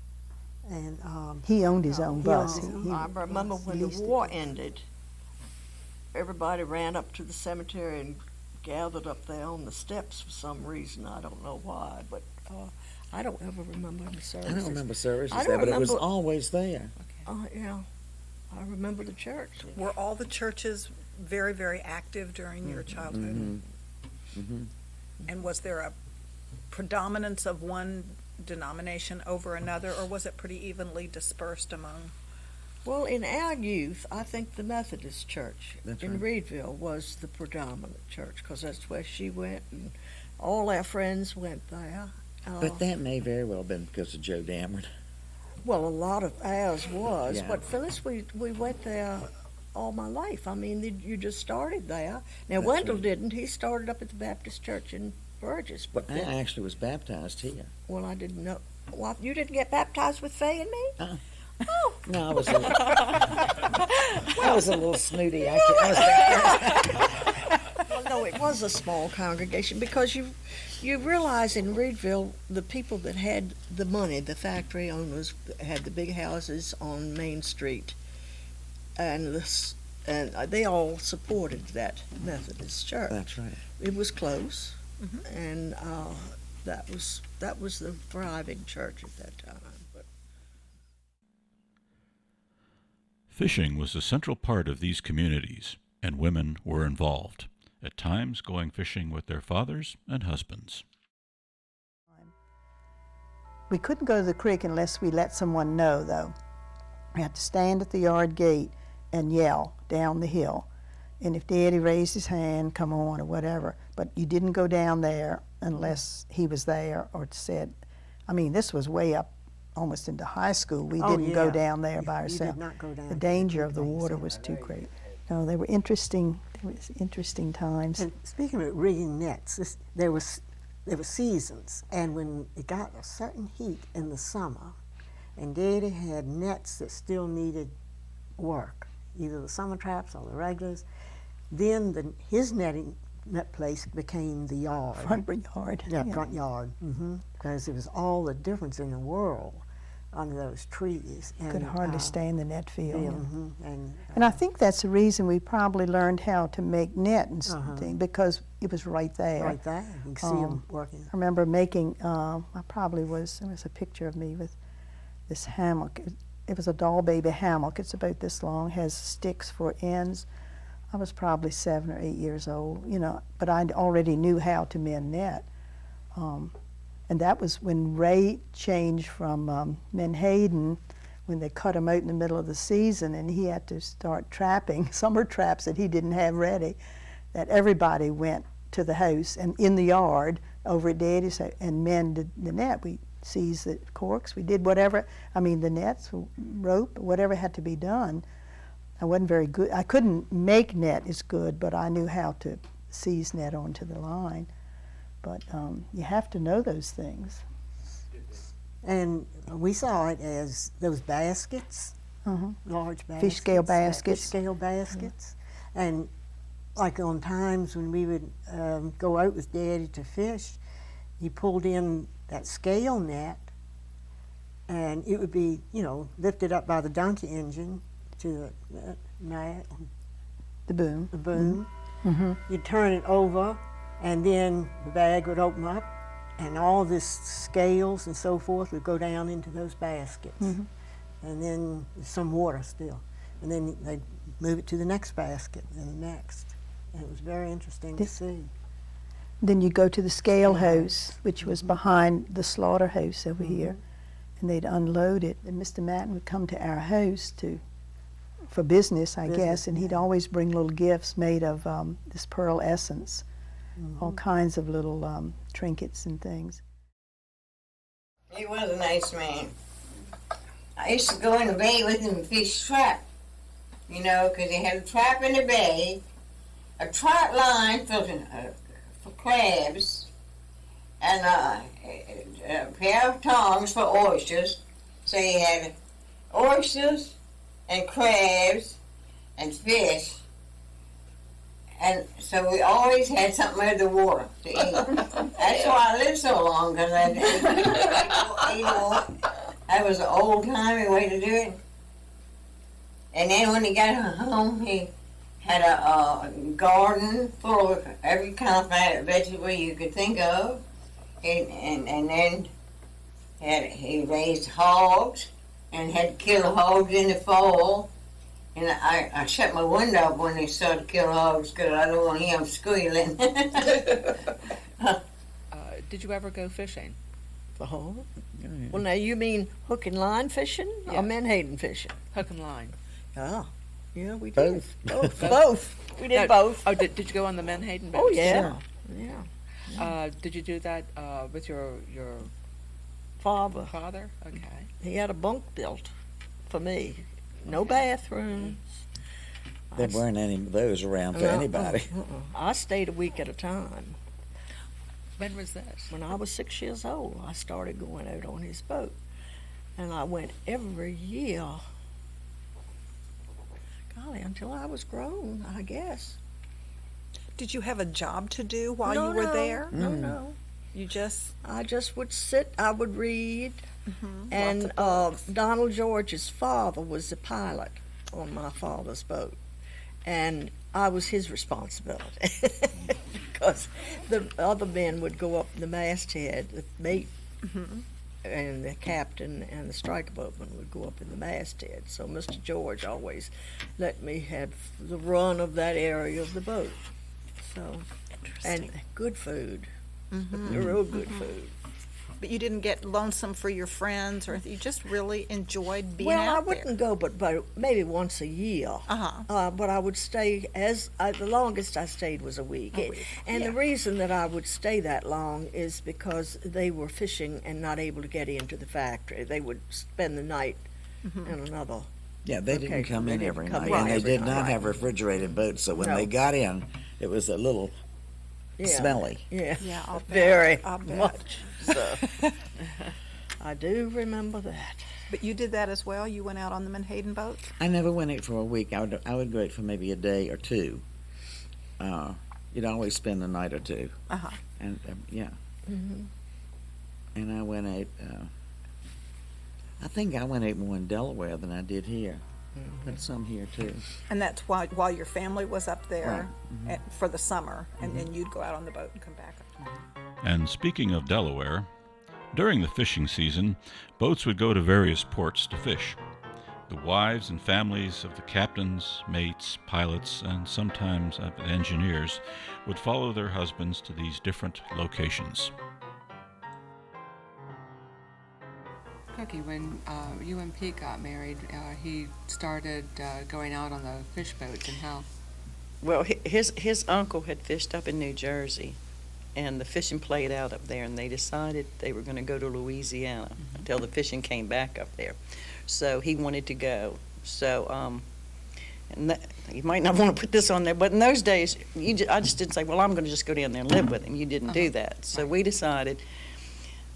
And he owned his own bus. I remember when the war ended, everybody ran up to the cemetery and gathered up there on the steps for some reason. I don't know why, but I don't ever remember the services. I don't remember services I don't there, but it was remember- always there. Yeah, I remember the church. Were all the churches very, very active during your childhood? And was there a predominance of one denomination over another, or was it pretty evenly dispersed among? Well, in our youth, I think the Methodist Church That's in Reedville was the predominant church, because that's where she went, and all our friends went there. But that may very well have been because of Joe Dameron. Well, a lot of ours was, Yeah. but Phyllis, we went there all my life. I mean, you just started there. Now, That's Wendell right. didn't. He started up at the Baptist Church in Burgess. But I actually was baptized here. well, I didn't know. Well, you didn't get baptized with Faye and me? Oh. No, I was a little snooty. I Well, no, it was a small congregation because you realize in Reedville, the people that had the money, the factory owners, had the big houses on Main Street, and they all supported that Methodist church. That's right. It was close, and that was the thriving church at that time. But Fishing was a central part of these communities, and women were involved, at times going fishing with their fathers and husbands. We couldn't go to the creek unless we let someone know, though. We had to stand at the yard gate and yell down the hill. And if Daddy raised his hand, come on, or whatever. But you didn't go down there unless he was there or said, I mean, this was way up almost into high school. We didn't go down there by You did ourselves. not go down The to danger the of the creek by water yourself. was too great. No, they were interesting. There was interesting times. And speaking of rigging nets, there were seasons, and when it got a certain heat in the summer, and Daddy had nets that still needed work, either the summer traps or the regulars, then his net place became the yard. Front yard. Yeah, front yard. Because it was all the difference in the world under those trees. Could hardly stay in the net field. And I think that's the reason we probably learned how to make net and thing, because it was right there. right there, you can see them working. I remember making, there was a picture of me with this hammock. It was a doll baby hammock. It's about this long, has sticks for ends. I was probably 7 or 8 years old, but I already knew how to mend net. And that was when Ray changed from Menhaden, when they cut him out in the middle of the season, and he had to start trapping summer traps that he didn't have ready, that everybody went to the house and in the yard over at Daddy's house and mended the net. We seized the corks, we did whatever, the nets, rope, whatever had to be done. I wasn't very good. I couldn't make net as good, but I knew how to seize net onto the line. But you have to know those things. And we saw it as those baskets, large baskets. Fish scale baskets. Fish scale baskets. And like on times when we would go out with Daddy to fish, he pulled in that scale net, and it would be, lifted up by the donkey engine to the net. The boom. The boom. You'd turn it over, and then the bag would open up, and all this scales and so forth would go down into those baskets. And then some water still. And then they'd move it to the next basket and the next. And it was very interesting to see. Then you go to the scale house, which was behind the slaughterhouse over here, and they'd unload it. And Mr. Matten would come to our house for business, I guess, and he'd always bring little gifts made of this pearl essence. All kinds of little trinkets and things. He was a nice man. I used to go in the bay with him and fish trap, because he had a trap in the bay, a trot line for crabs, and a pair of tongs for oysters. So he had oysters and crabs and fish. And so we always had something out of the water to eat. That's why I lived so long, because that was an old-timey way to do it. And then when he got home, he had a garden full of every kind of vegetable you could think of. And then he raised hogs and had to kill hogs in the fall. And I shut my window up when they started to kill hogs because I don't want to hear them squealing. Did you ever go fishing? Oh. Well, now you mean hook and line fishing or menhaden fishing? Hook and line. Yeah. Yeah, we Both. did. Both. We did both. Oh, did you go on the menhaden boat? Oh, yeah. Yeah. Did you do that with your Father. father? Okay. He had a bunk built for me. No bathrooms. There weren't any of those around for anybody. I stayed a week at a time. When was this? When I was 6 years old, I started going out on his boat. And I went every year. Golly, until I was grown, I guess. Did you have a job to do while you were there? No. You just... I just would sit, I would read. And Lots of Donald George's father was the pilot on my father's boat. And I was his responsibility. Because the other men would go up the masthead, the mate, and the captain and the striker boatman would go up in the masthead. So Mr. George always let me have the run of that area of the boat. So, and good food, real good food. But you didn't get lonesome for your friends, or you just really enjoyed being Well, out I wouldn't go, but maybe once a year. But I would stay the longest I stayed was a week. And the reason that I would stay that long is because they were fishing and not able to get into the factory. They would spend the night in another. Yeah, they didn't come in every night, in and they every did night. not have refrigerated boats. So when No. they got in, it was a little smelly. Yeah, I'll bet. very I'll bet. much. So I do remember that. But you did that as well? You went out on the Menhaden boat? I never went out for a week. I would go out for maybe a day or two. You'd always spend a night or two. And yeah. And I went out. I think I went out more in Delaware than I did here, but some here too. And that's while your family was up there Right. for the summer, and then you'd go out on the boat and come back. And speaking of Delaware, during the fishing season, boats would go to various ports to fish. The wives and families of the captains, mates, pilots, and sometimes engineers would follow their husbands to these different locations. Cookie, when you and Pete got married, he started going out on the fish boats, and how? Well, his uncle had fished up in New Jersey, and the fishing played out up there, and they decided they were going to go to Louisiana until the fishing came back up there. So he wanted to go. So, you might not want to put this on there, but in those days, I just didn't say, well, I'm going to just go down there and live with him. You didn't do that. So we decided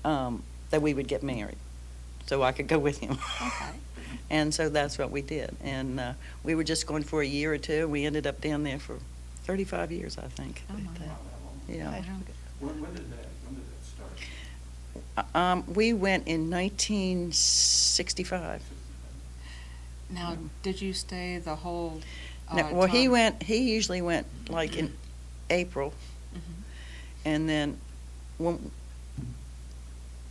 that we would get married so I could go with him. Okay. And so that's what we did. And we were just going for a year or two. We ended up down there for 35 years, I think. Yeah. When did that start? We went in 1965. Now, did you stay the whole Well, time? he usually went like in April. And then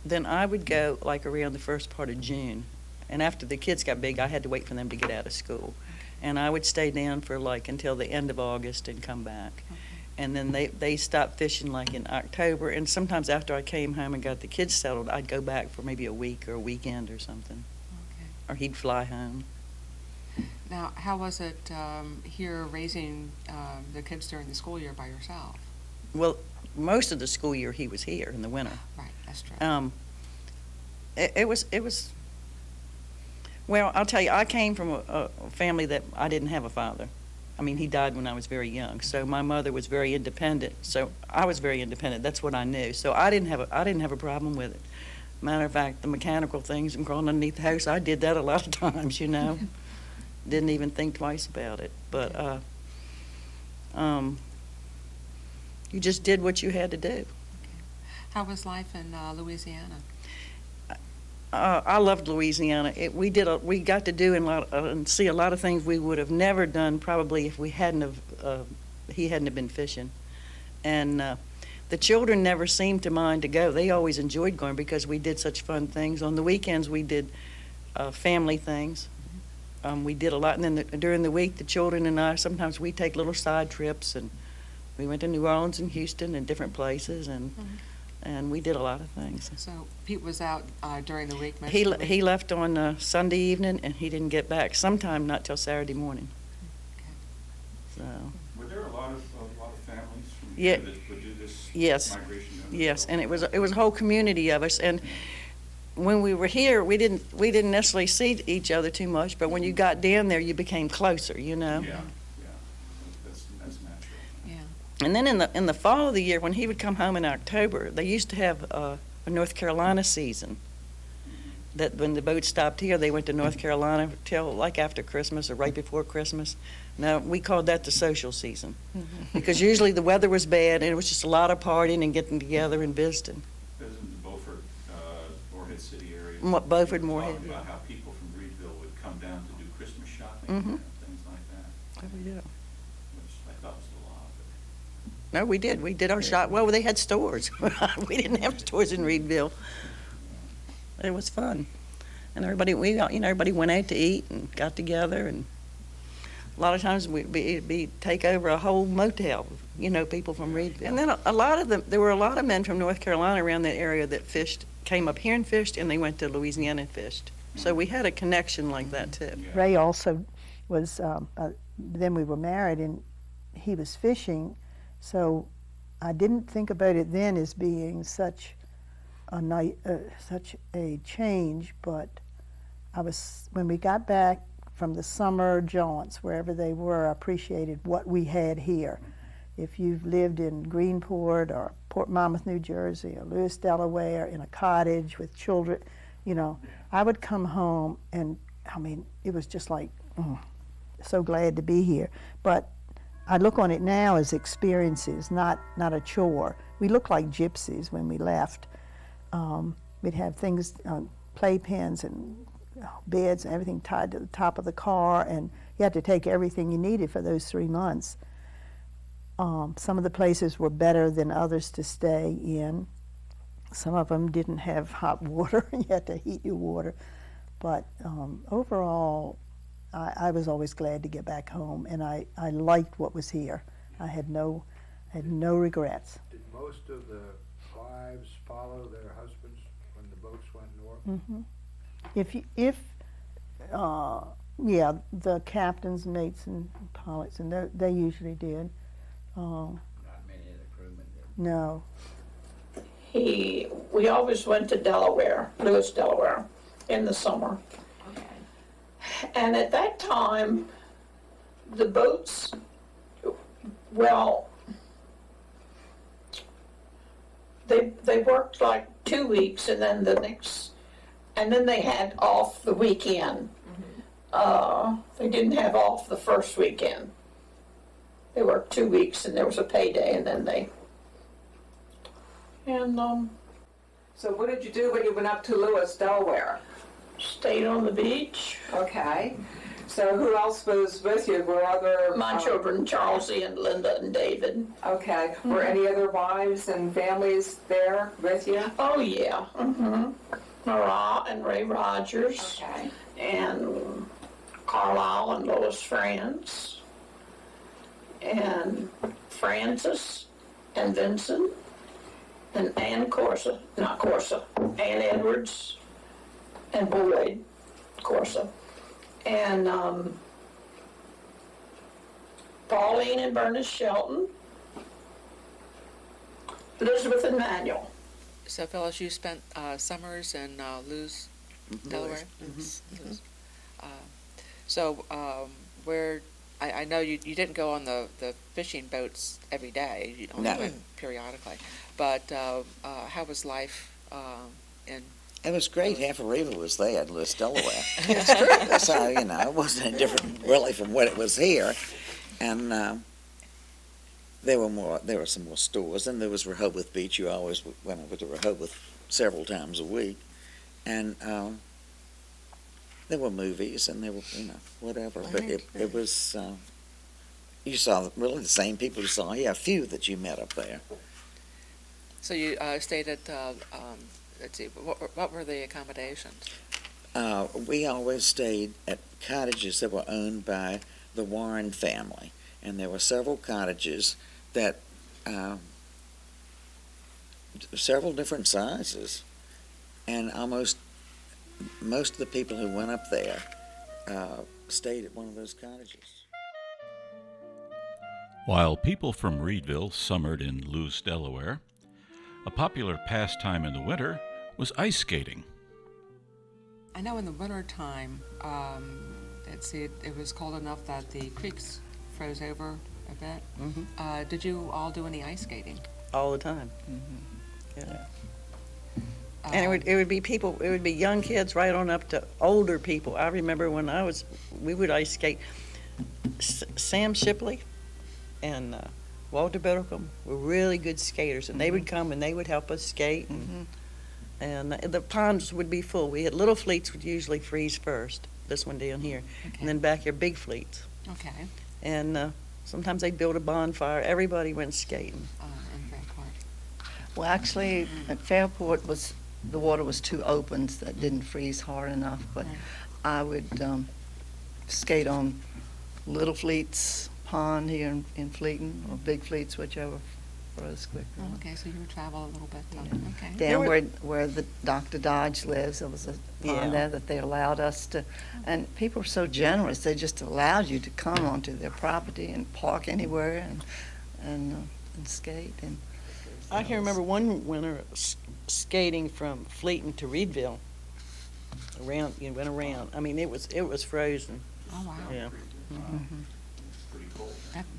then I would go like around the first part of June. And after the kids got big, I had to wait for them to get out of school. And I would stay down for like until the end of August and come back. And then they stopped fishing like in October. And sometimes after I came home and got the kids settled, I'd go back for maybe a week or a weekend or something. Okay. Or he'd fly home. Now, how was it here raising the kids during the school year by yourself? Well, most of the school year he was here in the winter. Right, that's true. It was. Well, I'll tell you, I came from a family that I didn't have a father. I mean, he died when I was very young. So my mother was very independent. So I was very independent. That's what I knew. So I didn't have a problem with it. Matter of fact, the mechanical things and crawling underneath the house, I did that a lot of times. Didn't even think twice about it. But you just did what you had to do. How was life in Louisiana? I loved Louisiana. We got to do and see a lot of things we would have never done probably if he hadn't have been fishing. And the children never seemed to mind to go. They always enjoyed going because we did such fun things. On the weekends, we did family things. We did a lot, and then during the week, the children and I, sometimes we take little side trips, and we went to New Orleans and Houston and different places, and we did a lot of things. So Pete was out during the week most He of the week? he left on Sunday evening, and he didn't get back sometime not till Saturday morning. So. Were there a lot of families from Yeah. here that would do this Yes. migration? Yes, and it was a whole community of us, and when we were here, we didn't necessarily see each other too much, but when you got down there, you became closer, you know. Yeah, that's natural. Yeah. And then in the fall of the year, when he would come home in October, they used to have a North Carolina season. That when the boat stopped here, they went to North Carolina till like after Christmas or right before Christmas. Now, we called that the social season, because usually the weather was bad, and it was just a lot of partying and getting together and visiting. Because in the Beaufort, Moorhead City area, Beaufort, we were Moorhead, talking about how people from Reedville would come down to do Christmas shopping Mhm. and things like that, Oh, yeah. which I thought was a lot. No, we did. We did our shop. Well, they had stores. We didn't have stores in Reedville. It was fun, and everybody went out to eat and got together, and a lot of times it'd be take over a whole motel. People from Reedville, and then there were a lot of men from North Carolina around that area that came up here and fished, and they went to Louisiana and fished. So we had a connection like that too. Ray also was, then we were married and he was fishing, so I didn't think about it then as being such a change, but when we got back from the summer jaunts, wherever they were, I appreciated what we had here. If you've lived in Greenport or Port Monmouth, New Jersey, or Lewis, Delaware, in a cottage with children, I would come home and, it was just like, so glad to be here. But I look on it now as experiences, not a chore. We looked like gypsies when we left. We'd have things, playpens and beds and everything tied to the top of the car, and you had to take everything you needed for those 3 months. Some of the places were better than others to stay in. Some of them didn't have hot water. You had to heat your water. But overall, I was always glad to get back home, and I liked what was here. I had no regrets. Did most of the wives follow their husbands when the boats went north? Mm-hmm. The captains, mates, and pilots, and they usually did. Not many of the crewmen did. No. We always went to Delaware, Lewis, Delaware, in the summer. And at that time, the boats, they worked like 2 weeks, and then they had off the weekend. They didn't have off the first weekend. They worked 2 weeks, and there was a payday, and then So what did you do when you went up to Lewis, Delaware? Stayed on the beach. Okay. So who else was with you? Were other... My children, Charlesie and Linda and David. Okay. Were any other wives and families there with you? Oh, yeah. Marat and Ray Rogers. Okay. And Carlisle and Lois France. And Francis and Vincent. And Ann Edwards. And Boyd Corsa. And Pauline and Bernice Shelton. Elizabeth and Manuel. So, Phyllis, you spent summers in Lewis, Delaware? Lewis. So, I know you didn't go on the fishing boats every day. You only went periodically. But how was life in... It was great. Half of Reedville was there in Lewis, Delaware. It's true. So, it wasn't any different really from what it was here. And there were some more stores. And there was Rehoboth Beach. You always went over to Rehoboth several times a week. And there were movies and there were, whatever. But it was, you saw really the same people you saw here, a few that you met up there. So you stayed at, let's see, what were the accommodations? We always stayed at cottages that were owned by the Warren family, and there were several cottages that, several different sizes, and most of the people who went up there stayed at one of those cottages. While people from Reedville summered in Lewes, Delaware, a popular pastime in the winter was ice skating. I know in the winter time, let's see, it was cold enough that the creeks froze over a bit. Mm-hmm. Did you all do any ice skating? All the time. Mm-hmm. Yeah. And it would be people, it would be young kids right on up to older people. I remember when we would ice skate. Sam Shipley and Walter Biddlecombe were really good skaters, and they would come and they would help us skate, and the ponds would be full. We had little fleets would usually freeze first, this one down here, and then back here big fleets. Okay. And sometimes they'd build a bonfire. Everybody went skating. In Fairport. Well, actually, at Fairport the water was too open, so that didn't freeze hard enough. But I would skate on little fleets pond here in Fleeton, or big fleets, whichever froze quicker. Oh, okay, so you would travel a little bit. Okay. Down where the Dr. Dodge lives, there was a pond there that they allowed us to, and people were so generous, they just allowed you to come onto their property and park anywhere and skate. And I can remember one winter skating from Fleeton to Reedville. Went around. I mean, it was frozen. Oh wow. Yeah. Mm-hmm.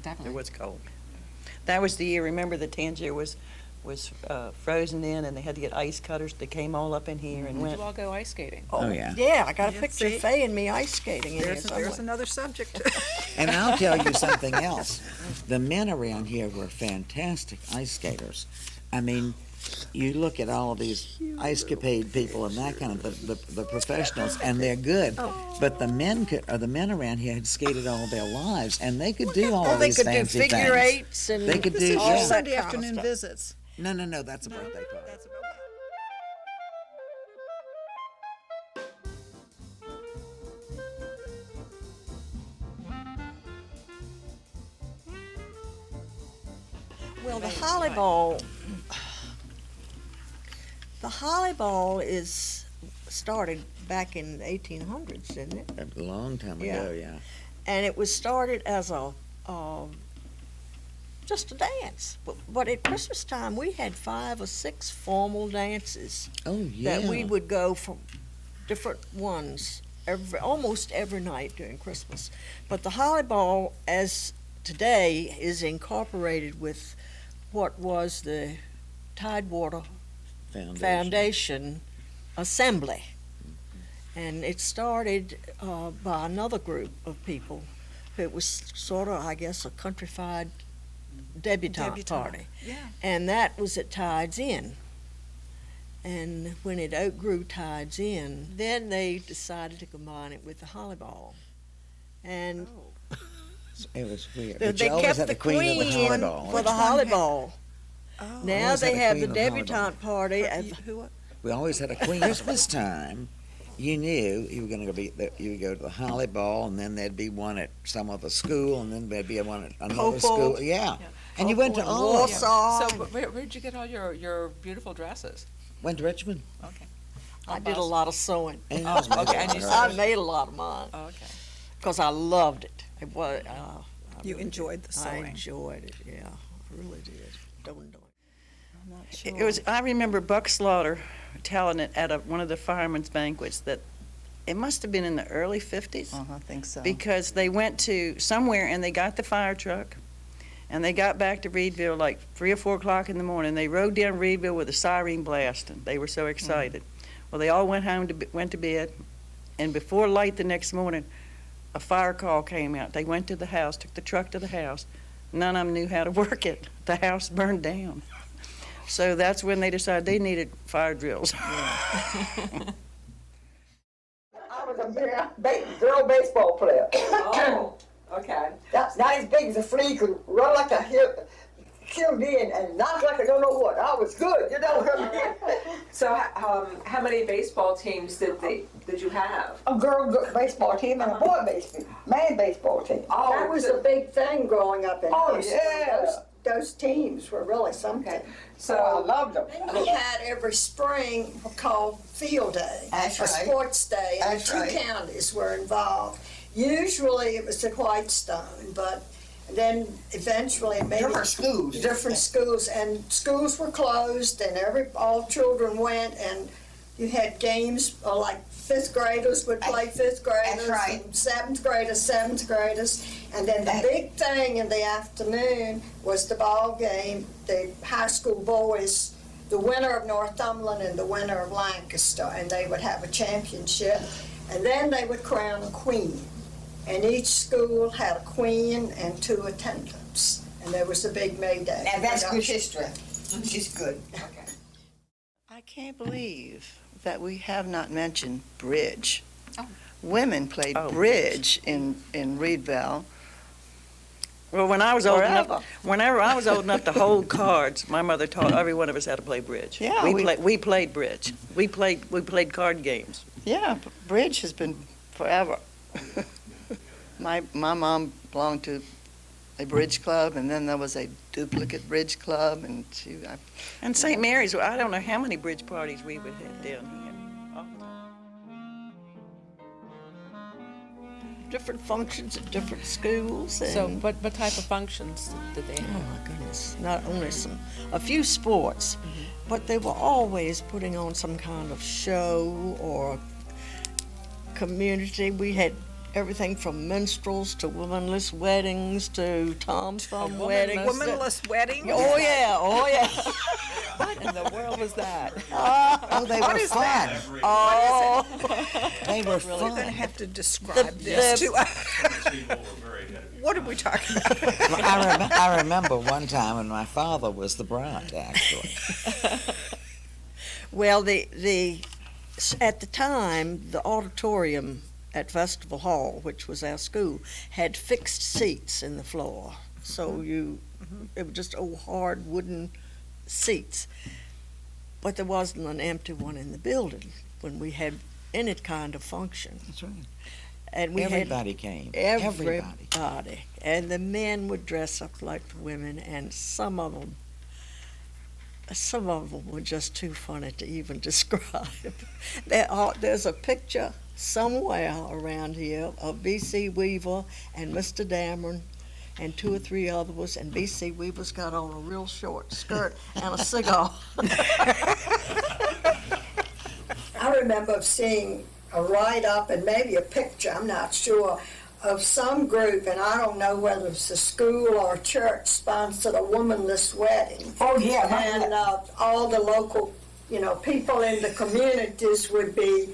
Definitely. It was cold. That was the year. Remember, the Tangier was frozen in, and they had to get ice cutters. They came all up in here and Did went. you all go ice skating? Oh, yeah. Yeah, I got a picture of Faye and me ice skating in There's here another subject. And I'll tell you something else. The men around here were fantastic ice skaters. I mean, you look at all of these ice-capade people and that kind of the professionals, and they're good. But the men around here had skated all their lives, and they could do all of these fancy things. They could do figure eights and they could This do is all your that. Sunday afternoon visits. No, that's a birthday party. Well, the Holly Ball is started back in the 1800s, didn't it? A long time ago, yeah. And it was started as just a dance. But at Christmas time, we had 5 or 6 formal dances. Oh, yeah. That we would go from different ones almost every night during Christmas. But the Holly Ball, as today, is incorporated with what was the Tidewater Foundation Assembly. And it started by another group of people. It was sort of, I guess, a countrified debutante party. Yeah. And that was at Tides Inn. And when it outgrew Tides Inn, then they decided to combine it with the Holly Ball. And it was weird. they kept the queen for the Holly Ball. Oh. Now they have the debutante party. We always had a queen. Christmas time, you knew you were going to you would go to the Holly Ball, and then there'd be one at some other school, and then there'd be one at another school. Yeah. And you went to all of them. So where did you get all your beautiful dresses? Went to Richmond. Okay. I did a lot of sewing. And okay. And I made a lot of mine. Oh, okay. Because I loved it. It was. You enjoyed the sewing. I enjoyed it. Yeah, I really did. I'm not sure. It was. I remember Buck Slaughter telling it at one of the firemen's banquets that it must have been in the early 50s. I think so. Because they went to somewhere and they got the fire truck, and they got back to Reedville like 3 or 4 o'clock in the morning. They rode down Reedville with a siren blasting. They were so excited. Well, they all went home went to bed, and before light the next morning, a fire call came out. They went to the house, took the truck to the house. None of them knew how to work it. The house burned down. So that's when they decided they needed fire drills. I was a girl baseball player. Oh, okay. That's not as big as a flea, could run like a killed me and knocked like I don't know what. I was good, you know what I mean? So, how many baseball teams did you have? A girl baseball team and a boy man baseball team. Oh, that was a big thing growing up in high school. yeah. Those teams were really something. So I loved them. We had every spring called Field Day, That's a right. sports day, and That's two right. counties were involved. Usually it was at Whitestone, but then eventually maybe different schools, and schools were closed, and all children went, and you had games like fifth graders would play fifth graders, right. and seventh graders, and then the big thing in the afternoon was the ball game. The high school boys, the winner of Northumberland and the winner of Lancaster, and they would have a championship, and then they would crown a queen, and each school had a queen and 2 attendants, and there was a big May Day. Now that's good history. She's good. I can't believe that we have not mentioned bridge. Women played bridge in Reedville. Well, when I was old enough, whenever I was old enough to hold cards, my mother taught every one of us how to play bridge. Yeah, we played bridge. We played card games. Yeah, bridge has been forever. My mom belonged to a bridge club, and then there was a duplicate bridge club, and And St. Mary's, I don't know how many bridge parties we would have down here. Different functions at different schools. And So what type of functions did they have? Oh my goodness! Not only a few sports, but they were always putting on some kind of show or community. We had everything from minstrels to womanless weddings to Tom Thumb weddings. Womanless weddings? Oh yeah, oh yeah. What in the world was that? Oh, they What were is fun. that? Oh, They were Really fun. going to have to describe this to us. What are we talking about? Well, I remember one time when my father was the bride, actually. well, at the time, the auditorium at Festival Hall, which was our school, had fixed seats in the floor. So it was just old hard wooden seats. But there wasn't an empty one in the building when we had any kind of function. That's right. And we Everybody came. Everybody. And the men would dress up like the women, and some of them were just too funny to even describe. There's a picture somewhere around here of B.C. Weaver and Mr. Dameron and 2 or 3 others, and B.C. Weaver's got on a real short skirt and a cigar. I remember seeing a write-up and maybe a picture, I'm not sure, of some group, and I don't know whether it's a school or a church, sponsored a womanless wedding. Oh, yeah. And all the local, people in the communities would be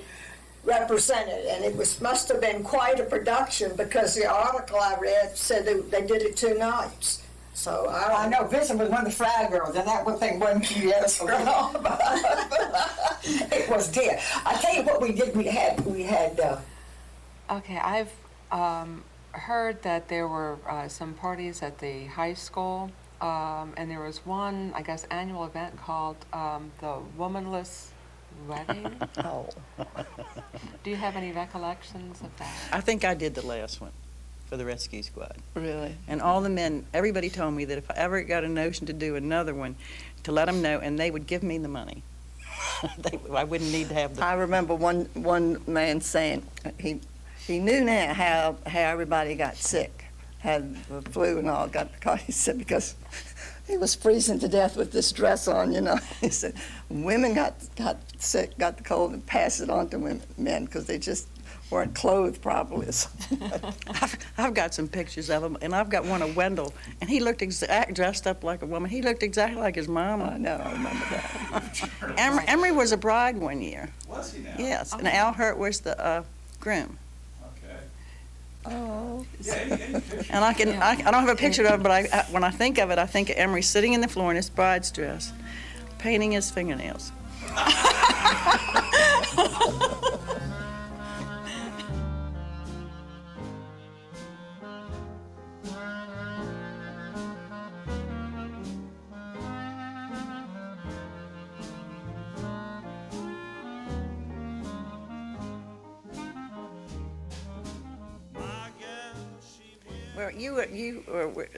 represented, and it must have been quite a production, because the article I read said they did it 2 nights. So I know Vincent was one of the flag girls, and that one thing wasn't too yes or no. It was dear. I tell you what we did. We had. Okay, I've heard that there were some parties at the high school, and there was one, I guess, annual event called the Womanless Wedding. Oh. Do you have any recollections of that? I think I did the last one for the rescue squad. Really? And all the men, everybody told me that if I ever got a notion to do another one, to let them know, and they would give me the money. I wouldn't need to have the... I remember one man saying he knew now how everybody got sick, had the flu and all. He said because he was freezing to death with this dress on, He said women got sick, got the cold, and passed it on to men because they just weren't clothed properly. I've got some pictures of him, and I've got one of Wendell, and he looked dressed up like a woman. He looked exactly like his mama. I know, I remember that. Emery was a bride one year. Was he now? Yes, and Al Hurt was the groom. Okay. Oh. Yeah, any picture? And I don't have a picture of it, but when I think of it, I think of Emery sitting in the floor in his bride's dress, painting his fingernails. Well,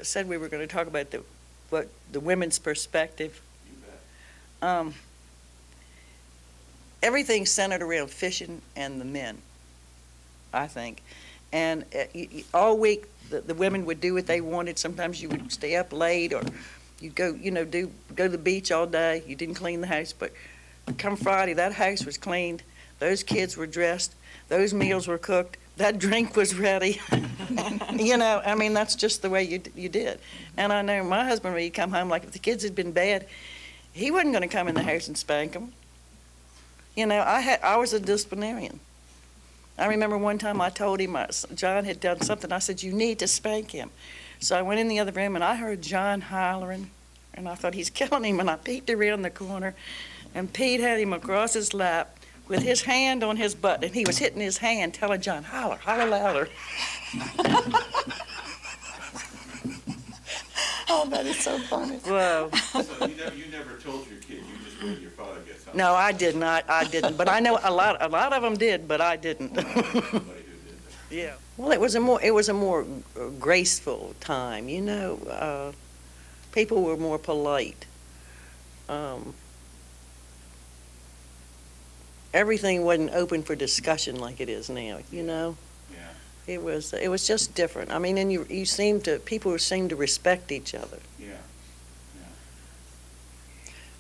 said we were going to talk about the women's perspective. Everything's centered around fishing and the men, I think. And all week, the women would do what they wanted. Sometimes you would stay up late, or you'd go, go to the beach all day. You didn't clean the house, but come Friday, that house was cleaned. Those kids were dressed. Those meals were cooked. That drink was ready. That's just the way you did. And I know my husband, when he'd come home, like if the kids had been bad, he wasn't going to come in the house and spank them. I was a disciplinarian. I remember one time I told him John had done something. I said, you need to spank him. So I went in the other room and I heard John hollering, and I thought he's killing him. And I peeked around the corner, and Pete had him across his lap with his hand on his butt, and he was hitting his hand, telling John, holler, holler louder. Oh, that is so funny. Whoa. So you never told your kid, you just waited your father gets home? No, I didn't. I didn't. But I know a lot of them did, but I didn't. Yeah. Well, it was a more graceful time. People were more polite. Everything wasn't open for discussion like it is now. Yeah. It was just different. And people seemed to respect each other. Yeah.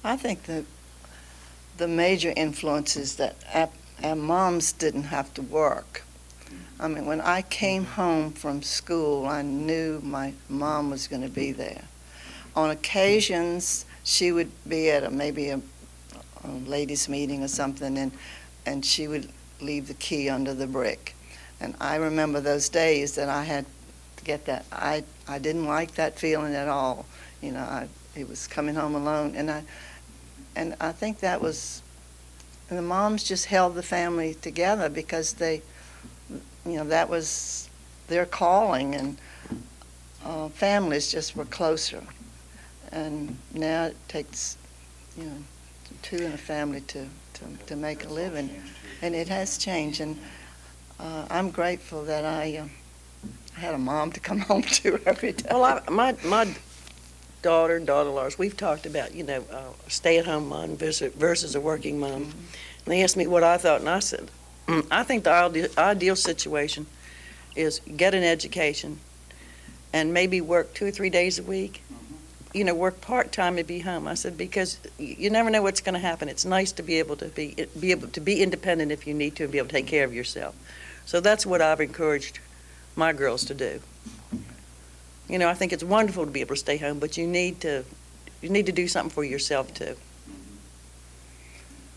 I think that the major influence is that our moms didn't have to work. I mean, when I came home from school, I knew my mom was going to be there. On occasions, she would be at maybe a ladies' meeting or something, and she would leave the key under the brick. And I remember those days that I had to get that. I didn't like that feeling at all. It was coming home alone, and I think that was, and the moms just held the family together because that was their calling, and families just were closer. And now it takes, two in a family to make a living, and it has changed. And I'm grateful that I had a mom to come home to every day. Well, my daughter and daughter-in-laws, we've talked about, stay-at-home mom versus a working mom. And they asked me what I thought, and I said, I think the ideal situation is get an education and maybe work 2 or 3 days a week. Work part-time and be home. I said, because you never know what's going to happen. It's nice to be able to be independent if you need to, and be able to take care of yourself. So that's what I've encouraged my girls to do. I think it's wonderful to be able to stay home, but you need to do something for yourself too.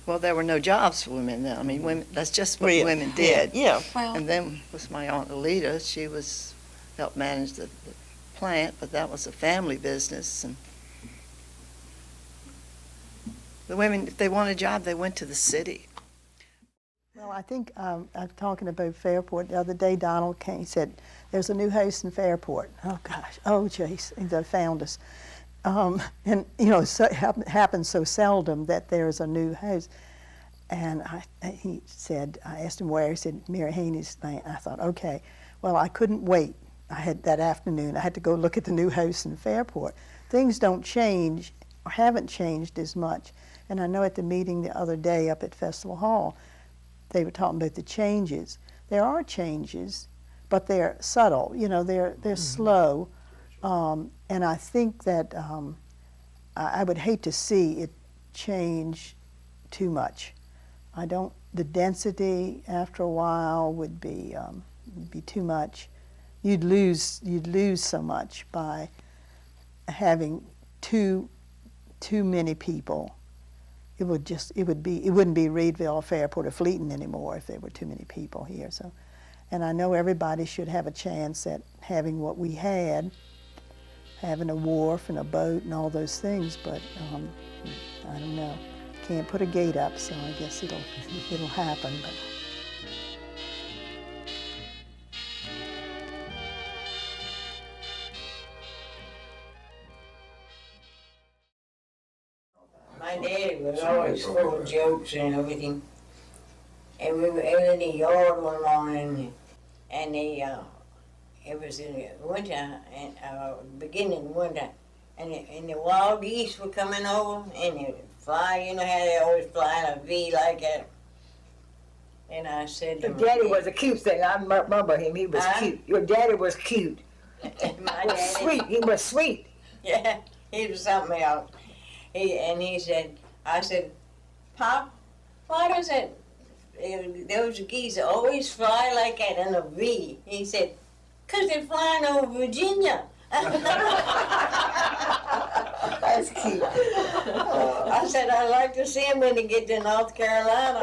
Well, there were no jobs for women then. I mean, women, that's just what women did. Yeah. Well, and then was my Aunt Alita. She helped manage the plant, but that was a family business. And the women, if they wanted a job, they went to the city. Well, I think I'm talking about Fairport. The other day, Donald came, said, there's a new house in Fairport. Oh, gosh. Oh, jeez. They found us. And, it happens so seldom that there's a new house. And he said, I asked him where. He said, Mary Haney's thing. I thought, okay. Well, I couldn't wait. I had that afternoon. I had to go look at the new house in Fairport. Things don't change or haven't changed as much. And I know at the meeting the other day up at Festival Hall, they were talking about the changes. There are changes, but they're subtle. They're slow. And I think that I would hate to see it change too much. The density after a while would be too much. You'd lose so much by having too many people. It wouldn't be Reedville or Fairport or Fleeton anymore if there were too many people here. So, and I know everybody should have a chance at having what we had, having a wharf and a boat and all those things, but I don't know. Can't put a gate up, so I guess it'll happen. But. My daddy was always full of jokes and everything. And we were out in the yard one morning, and it was in the winter, and beginning of winter, and the wild geese were coming over, and they fly, you know how they always fly in a V like that. And I said, Your daddy was a cute thing. I remember him. He was cute. Your daddy was cute. My daddy, Sweet. He was sweet. yeah, he was something else. He said, I said, Pop, why does it, those geese always fly like that in a V? He said, 'cause they're flying over Virginia. That's cute. I said, I'd like to see him when he get to North Carolina.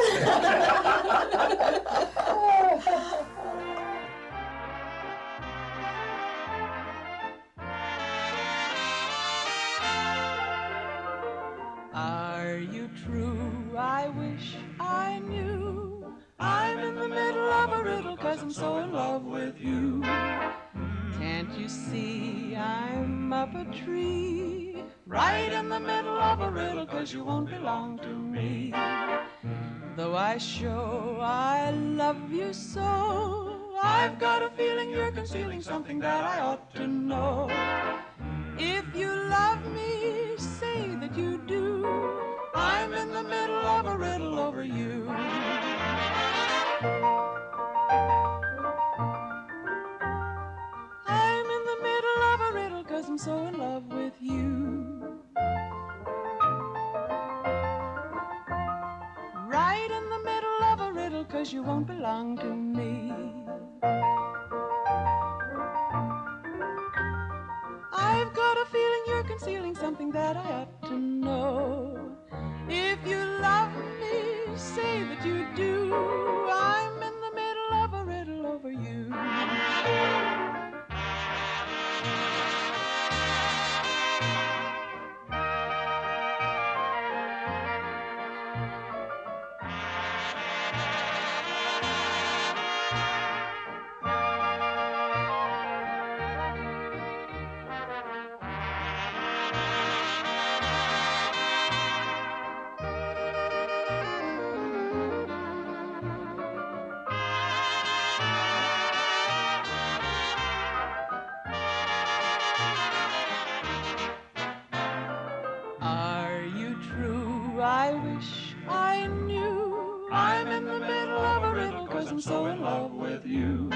Are you true? I wish I knew. I'm in the middle of a riddle 'cause I'm so in love with you. Can't you see I'm up a tree, right in the middle of a riddle 'cause you won't belong to me. Though I show I love you so, I've got a feeling you're concealing something that I ought to know. If you love me, say that you do. I'm in the middle of a riddle over you. I'm in the middle of a riddle 'cause I'm so in love with you. Right in the middle of a riddle 'cause you won't belong to me. I've got a feeling you're concealing something that I ought to know. If you love me, say that you do. I'm in the middle of a riddle over you. Are you true? I wish I knew. I'm in the middle of a riddle 'cause I'm so in love with you.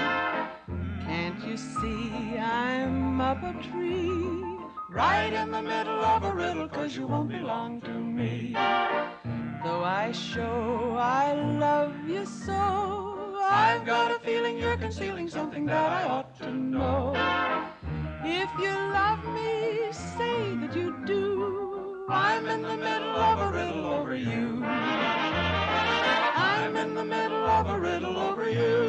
Can't you see I'm up a tree, right in the middle of a riddle 'cause you won't belong to me. Though I show I love you so, I've got a feeling you're concealing something that I ought to know. If you love me, say that you do. I'm in the middle of a riddle over you. I'm in the middle of a riddle over you.